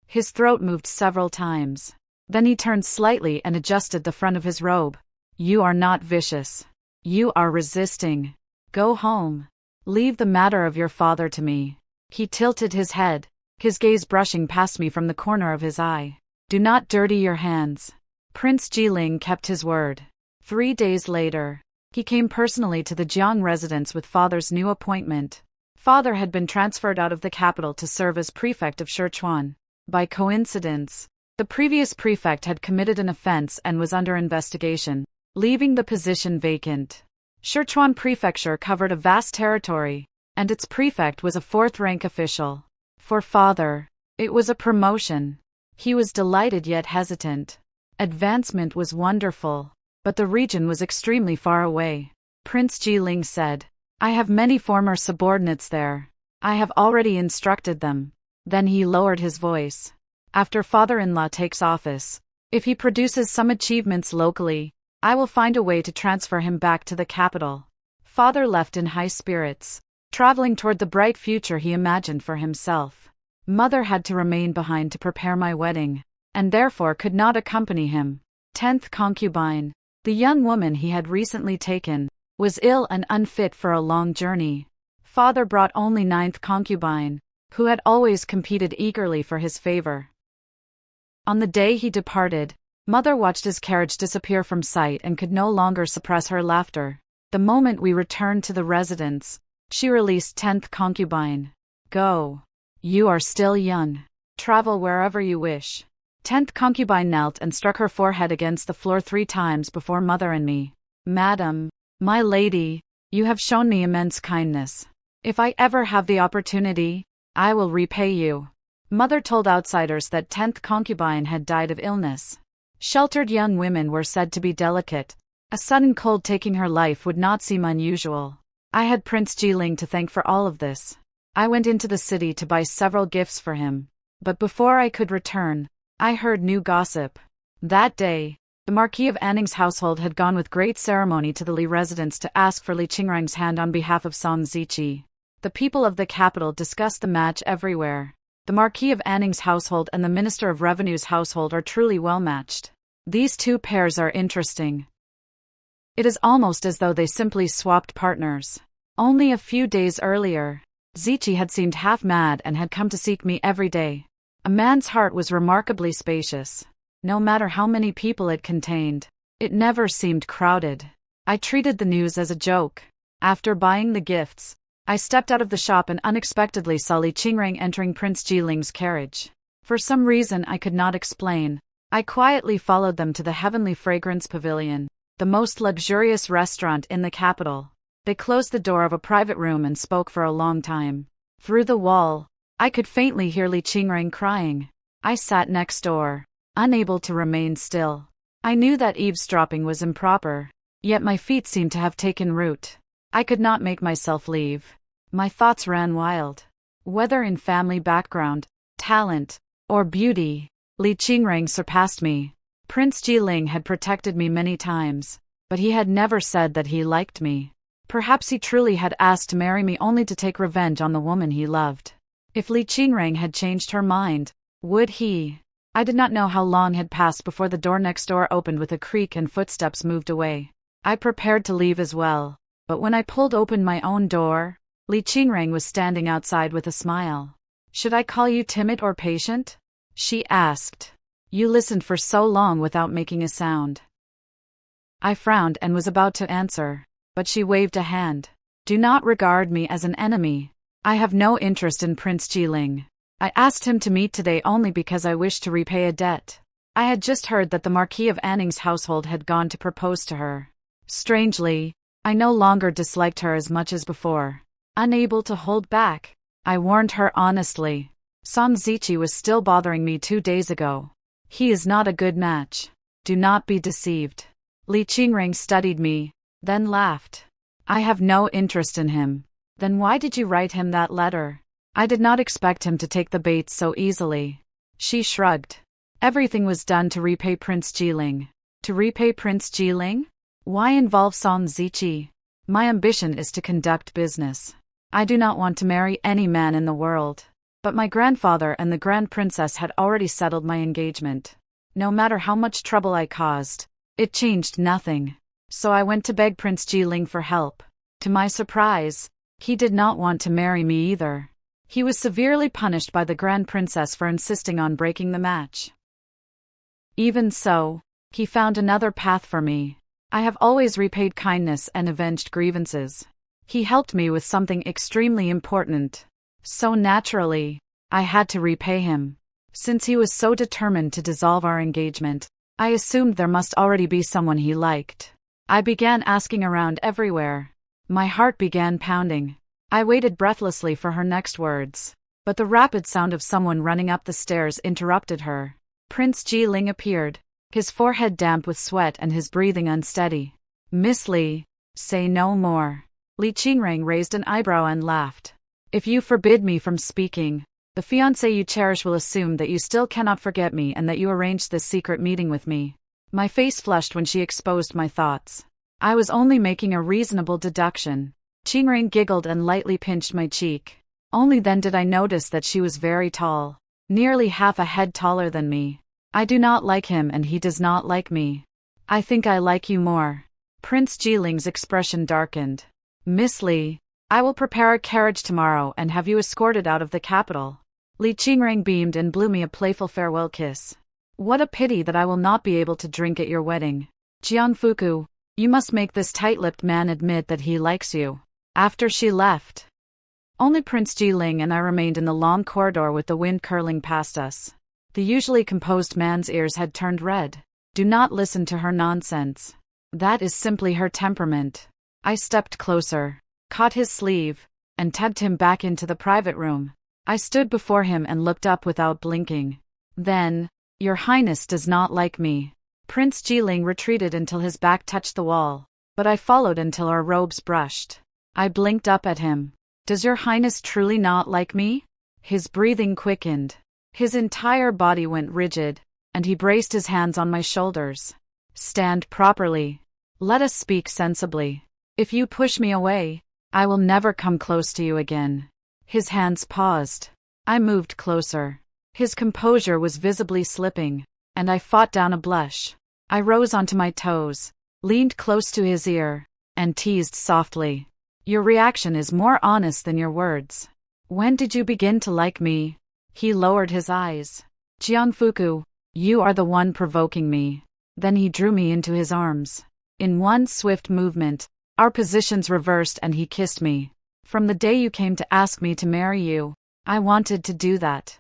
His throat moved several times. Then he turned slightly and adjusted the front of his robe. You are not vicious. You are resisting. Go home. Leave the matter of your father to me. He tilted his head, his gaze brushing past me from the corner of his eye. Do not dirty your hands. Prince Jiling kept his word. 3 days later, he came personally to the Jiang residence with Father's new appointment. Father had been transferred out of the capital to serve as prefect of Sichuan. By coincidence, the previous prefect had committed an offense and was under investigation, leaving the position vacant. Sichuan Prefecture covered a vast territory, and its prefect was a 4th-rank official. For Father, it was a promotion. He was delighted yet hesitant. Advancement was wonderful, but the region was extremely far away. Prince Jiling said, I have many former subordinates there. I have already instructed them. Then he lowered his voice. After father-in-law takes office, if he produces some achievements locally, I will find a way to transfer him back to the capital. Father left in high spirits, traveling toward the bright future he imagined for himself. Mother had to remain behind to prepare my wedding, and therefore could not accompany him. 10th concubine, the young woman he had recently taken, was ill and unfit for a long journey. Father brought only 9th concubine, who had always competed eagerly for his favor. On the day he departed, Mother watched his carriage disappear from sight and could no longer suppress her laughter. The moment we returned to the residence, she released 10th concubine. Go. You are still young. Travel wherever you wish. 10th concubine knelt and struck her forehead against the floor 3 times before mother and me. Madam, my lady, you have shown me immense kindness. If I ever have the opportunity, I will repay you. Mother told outsiders that 10th concubine had died of illness. Sheltered young women were said to be delicate. A sudden cold taking her life would not seem unusual. I had Prince Jiling to thank for all of this. I went into the city to buy several gifts for him. But before I could return, I heard new gossip. That day, the Marquis of Anning's household had gone with great ceremony to the Li residence to ask for Li Qingrang's hand on behalf of Song Ziqi. The people of the capital discussed the match everywhere. The Marquis of Anning's household and the Minister of Revenue's household are truly well matched. These two pairs are interesting. It is almost as though they simply swapped partners. Only a few days earlier, Ziqi had seemed half mad and had come to seek me every day. A man's heart was remarkably spacious. No matter how many people it contained, it never seemed crowded. I treated the news as a joke. After buying the gifts, I stepped out of the shop and unexpectedly saw Li Qingrang entering Prince Jiling's carriage. For some reason I could not explain, I quietly followed them to the Heavenly Fragrance Pavilion, the most luxurious restaurant in the capital. They closed the door of a private room and spoke for a long time. Through the wall, I could faintly hear Li Qingrang crying. I sat next door, unable to remain still. I knew that eavesdropping was improper, yet my feet seemed to have taken root. I could not make myself leave. My thoughts ran wild. Whether in family background, talent, or beauty, Li Qingrang surpassed me. Prince Jiling had protected me many times, but he had never said that he liked me. Perhaps he truly had asked to marry me only to take revenge on the woman he loved. If Li Qingrang had changed her mind, would he? I did not know how long had passed before the door next door opened with a creak and footsteps moved away. I prepared to leave as well, but when I pulled open my own door, Li Qingrang was standing outside with a smile. Should I call you timid or patient? She asked. You listened for so long without making a sound. I frowned and was about to answer, but she waved a hand. Do not regard me as an enemy. I have no interest in Prince Jiling. I asked him to meet today only because I wished to repay a debt. I had just heard that the Marquis of Anning's household had gone to propose to her. Strangely, I no longer disliked her as much as before. Unable to hold back, I warned her honestly. Song Ziqi was still bothering me 2 days ago. He is not a good match. Do not be deceived. Li Qingrang studied me, then laughed. I have no interest in him. Then why did you write him that letter? I did not expect him to take the bait so easily. She shrugged. Everything was done to repay Prince Jiling. To repay Prince Jiling? Why involve Song Ziqi? My ambition is to conduct business. I do not want to marry any man in the world. But my grandfather and the Grand Princess had already settled my engagement. No matter how much trouble I caused, it changed nothing. So I went to beg Prince Jiling for help. To my surprise, he did not want to marry me either. He was severely punished by the Grand Princess for insisting on breaking the match. Even so, he found another path for me. I have always repaid kindness and avenged grievances. He helped me with something extremely important. So naturally, I had to repay him. Since he was so determined to dissolve our engagement, I assumed there must already be someone he liked. I began asking around everywhere. My heart began pounding. I waited breathlessly for her next words, but the rapid sound of someone running up the stairs interrupted her. Prince Jiling appeared, his forehead damp with sweat and his breathing unsteady. Miss Li, say no more. Li Qingrang raised an eyebrow and laughed. If you forbid me from speaking, the fiancé you cherish will assume that you still cannot forget me and that you arranged this secret meeting with me. My face flushed when she exposed my thoughts. I was only making a reasonable deduction. Qingrang giggled and lightly pinched my cheek. Only then did I notice that she was very tall, nearly half a head taller than me. I do not like him and he does not like me. I think I like you more. Prince Jiling's expression darkened. Miss Li, I will prepare a carriage tomorrow and have you escorted out of the capital. Li Qingrang beamed and blew me a playful farewell kiss. What a pity that I will not be able to drink at your wedding. Jiangfuku, you must make this tight-lipped man admit that he likes you. After she left, only Prince Jiling and I remained in the long corridor with the wind curling past us. The usually composed man's ears had turned red. Do not listen to her nonsense. That is simply her temperament. I stepped closer, caught his sleeve, and tugged him back into the private room. I stood before him and looked up without blinking. Then, Your Highness does not like me. Prince Jiling retreated until his back touched the wall, but I followed until our robes brushed. I blinked up at him. Does Your Highness truly not like me? His breathing quickened. His entire body went rigid, and he braced his hands on my shoulders. Stand properly. Let us speak sensibly. If you push me away, I will never come close to you again. His hands paused. I moved closer. His composure was visibly slipping, and I fought down a blush. I rose onto my toes, leaned close to his ear, and teased softly. Your reaction is more honest than your words. When did you begin to like me? He lowered his eyes. Jiangfuku, you are the one provoking me. Then he drew me into his arms. In one swift movement, our positions reversed and he kissed me. From the day you came to ask me to marry you, I wanted to do that.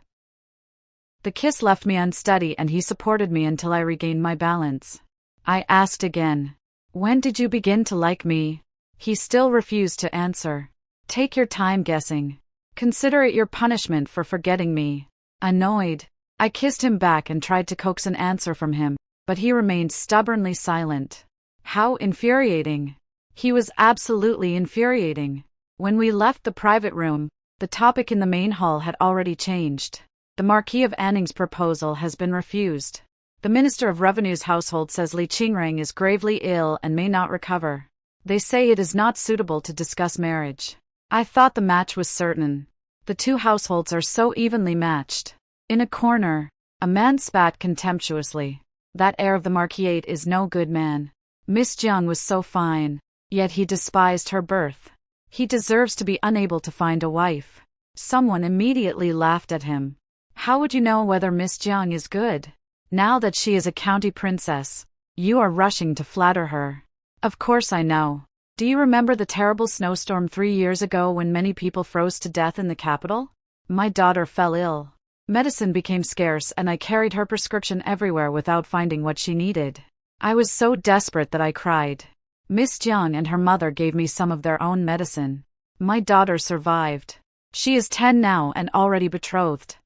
The kiss left me unsteady and he supported me until I regained my balance. I asked again. When did you begin to like me? He still refused to answer. Take your time guessing. Consider it your punishment for forgetting me. Annoyed, I kissed him back and tried to coax an answer from him, but he remained stubbornly silent. How infuriating. He was absolutely infuriating. When we left the private room, the topic in the main hall had already changed. The Marquis of Anning's proposal has been refused. The Minister of Revenue's household says Li Qingrang is gravely ill and may not recover. They say it is not suitable to discuss marriage. I thought the match was certain. The two households are so evenly matched. In a corner, a man spat contemptuously. That heir of the Marquisate is no good man. Miss Jiang was so fine, yet he despised her birth. He deserves to be unable to find a wife. Someone immediately laughed at him. How would you know whether Miss Jiang is good? Now that she is a county princess, you are rushing to flatter her. Of course I know. Do you remember the terrible snowstorm 3 years ago when many people froze to death in the capital? My daughter fell ill. Medicine became scarce and I carried her prescription everywhere without finding what she needed. I was so desperate that I cried. Miss Jiang and her mother gave me some of their own medicine. My daughter survived. She is 10 now and already betrothed.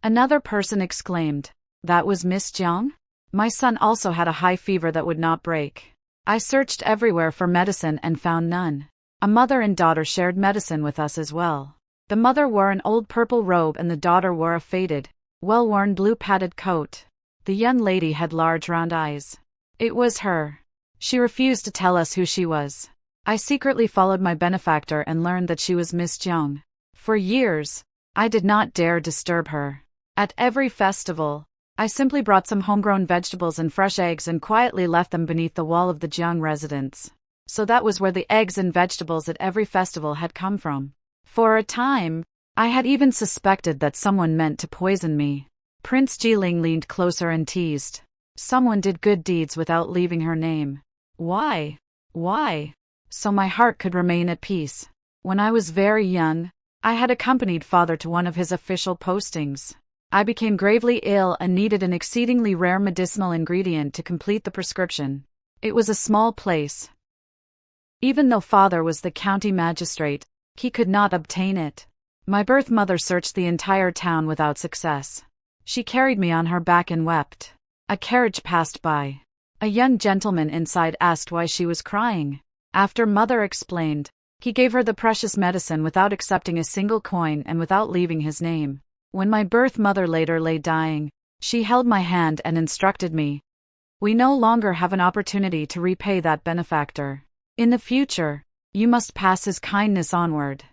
Another person exclaimed, That was Miss Jiang? My son also had a high fever that would not break. I searched everywhere for medicine and found none. A mother and daughter shared medicine with us as well. The mother wore an old purple robe and the daughter wore a faded, well-worn blue padded coat. The young lady had large round eyes. It was her. She refused to tell us who she was. I secretly followed my benefactor and learned that she was Miss Jiang. For years, I did not dare disturb her. At every festival, I simply brought some homegrown vegetables and fresh eggs and quietly left them beneath the wall of the Jiang residence. So that was where the eggs and vegetables at every festival had come from. For a time, I had even suspected that someone meant to poison me. Prince Jiling leaned closer and teased. Someone did good deeds without leaving her name. Why? Why? So my heart could remain at peace. When I was very young, I had accompanied father to one of his official postings. I became gravely ill and needed an exceedingly rare medicinal ingredient to complete the prescription. It was a small place. Even though father was the county magistrate, he could not obtain it. My birth mother searched the entire town without success. She carried me on her back and wept. A carriage passed by. A young gentleman inside asked why she was crying. After mother explained, he gave her the precious medicine without accepting a single coin and without leaving his name. When my birth mother later lay dying, she held my hand and instructed me. We no longer have an opportunity to repay that benefactor. In the future, you must pass his kindness onward.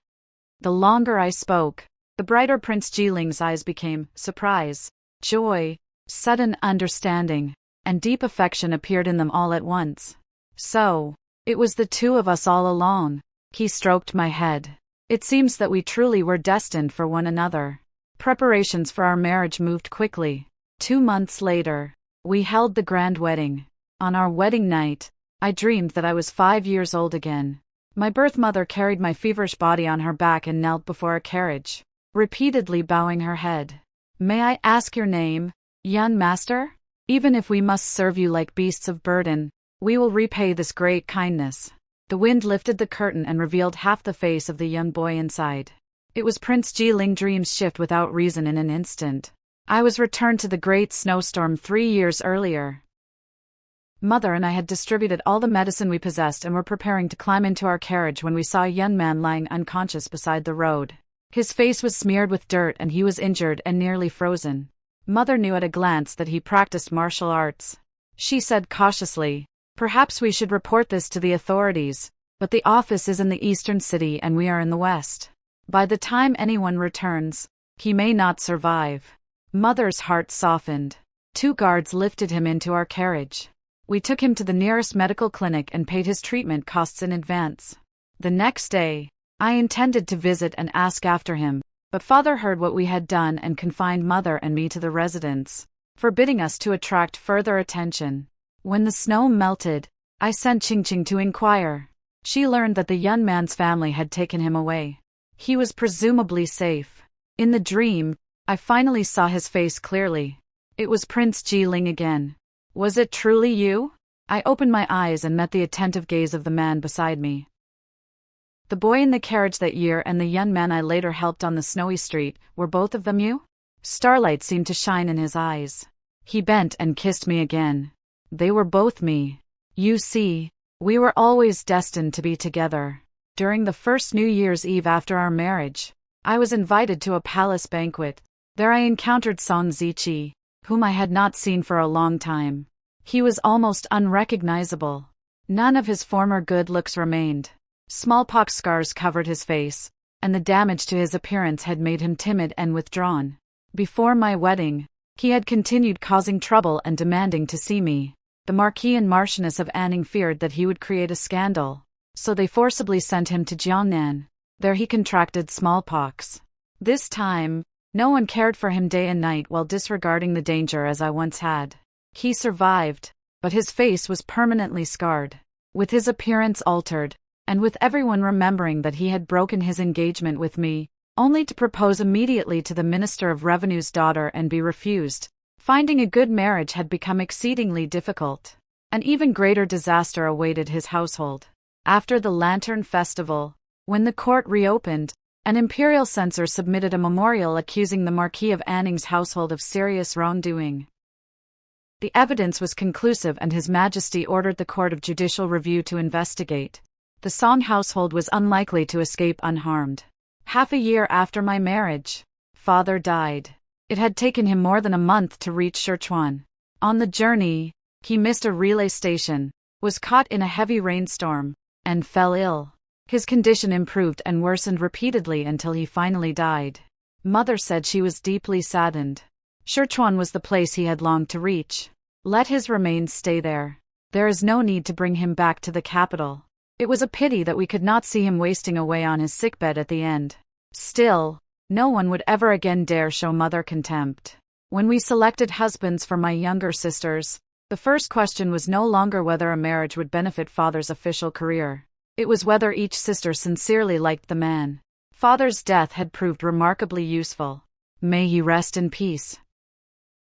The longer I spoke, the brighter Prince Jiling's eyes became. Surprise, joy, sudden understanding, and deep affection appeared in them all at once. So, it was the two of us all along. He stroked my head. It seems that we truly were destined for one another. Preparations for our marriage moved quickly. 2 months later, we held the grand wedding. On our wedding night, I dreamed that I was 5 years old again. My birth mother carried my feverish body on her back and knelt before a carriage, repeatedly bowing her head. May I ask your name, young master? Even if we must serve you like beasts of burden, we will repay this great kindness." The wind lifted the curtain and revealed half the face of the young boy inside. It was Prince Jiling. Dreams shift without reason in an instant. I was returned to the great snowstorm 3 years earlier. Mother and I had distributed all the medicine we possessed and were preparing to climb into our carriage when we saw a young man lying unconscious beside the road. His face was smeared with dirt and he was injured and nearly frozen. Mother knew at a glance that he practiced martial arts. She said cautiously, "Perhaps we should report this to the authorities, but the office is in the eastern city and we are in the west. By the time anyone returns, he may not survive." Mother's heart softened. 2 guards lifted him into our carriage. We took him to the nearest medical clinic and paid his treatment costs in advance. The next day, I intended to visit and ask after him, but Father heard what we had done and confined Mother and me to the residence, forbidding us to attract further attention. When the snow melted, I sent Ching to inquire. She learned that the young man's family had taken him away. He was presumably safe. In the dream, I finally saw his face clearly. It was Prince Jiling again. "Was it truly you?" I opened my eyes and met the attentive gaze of the man beside me. "The boy in the carriage that year and the young man I later helped on the snowy street, were both of them you?" Starlight seemed to shine in his eyes. He bent and kissed me again. "They were both me. You see, we were always destined to be together." During the first New Year's Eve after our marriage, I was invited to a palace banquet. There I encountered Song Ziqi, whom I had not seen for a long time. He was almost unrecognizable. None of his former good looks remained. Smallpox scars covered his face, and the damage to his appearance had made him timid and withdrawn. Before my wedding, he had continued causing trouble and demanding to see me. The Marquis and Marchioness of Anning feared that he would create a scandal, so they forcibly sent him to Jiangnan. There he contracted smallpox. This time, no one cared for him day and night while disregarding the danger as I once had. He survived, but his face was permanently scarred. With his appearance altered, and with everyone remembering that he had broken his engagement with me, only to propose immediately to the Minister of Revenue's daughter and be refused, finding a good marriage had become exceedingly difficult. An even greater disaster awaited his household. After the Lantern Festival, when the court reopened, an imperial censor submitted a memorial accusing the Marquis of Anning's household of serious wrongdoing. The evidence was conclusive and His Majesty ordered the Court of Judicial Review to investigate. The Song household was unlikely to escape unharmed. Half a year after my marriage, Father died. It had taken him more than a month to reach Sichuan. On the journey, he missed a relay station, was caught in a heavy rainstorm, and fell ill. His condition improved and worsened repeatedly until he finally died. Mother said she was deeply saddened. Sichuan was the place he had longed to reach. Let his remains stay there. There is no need to bring him back to the capital. It was a pity that we could not see him wasting away on his sickbed at the end. Still, no one would ever again dare show Mother contempt. When we selected husbands for my younger sisters, the first question was no longer whether a marriage would benefit Father's official career. It was whether each sister sincerely liked the man. Father's death had proved remarkably useful. May he rest in peace.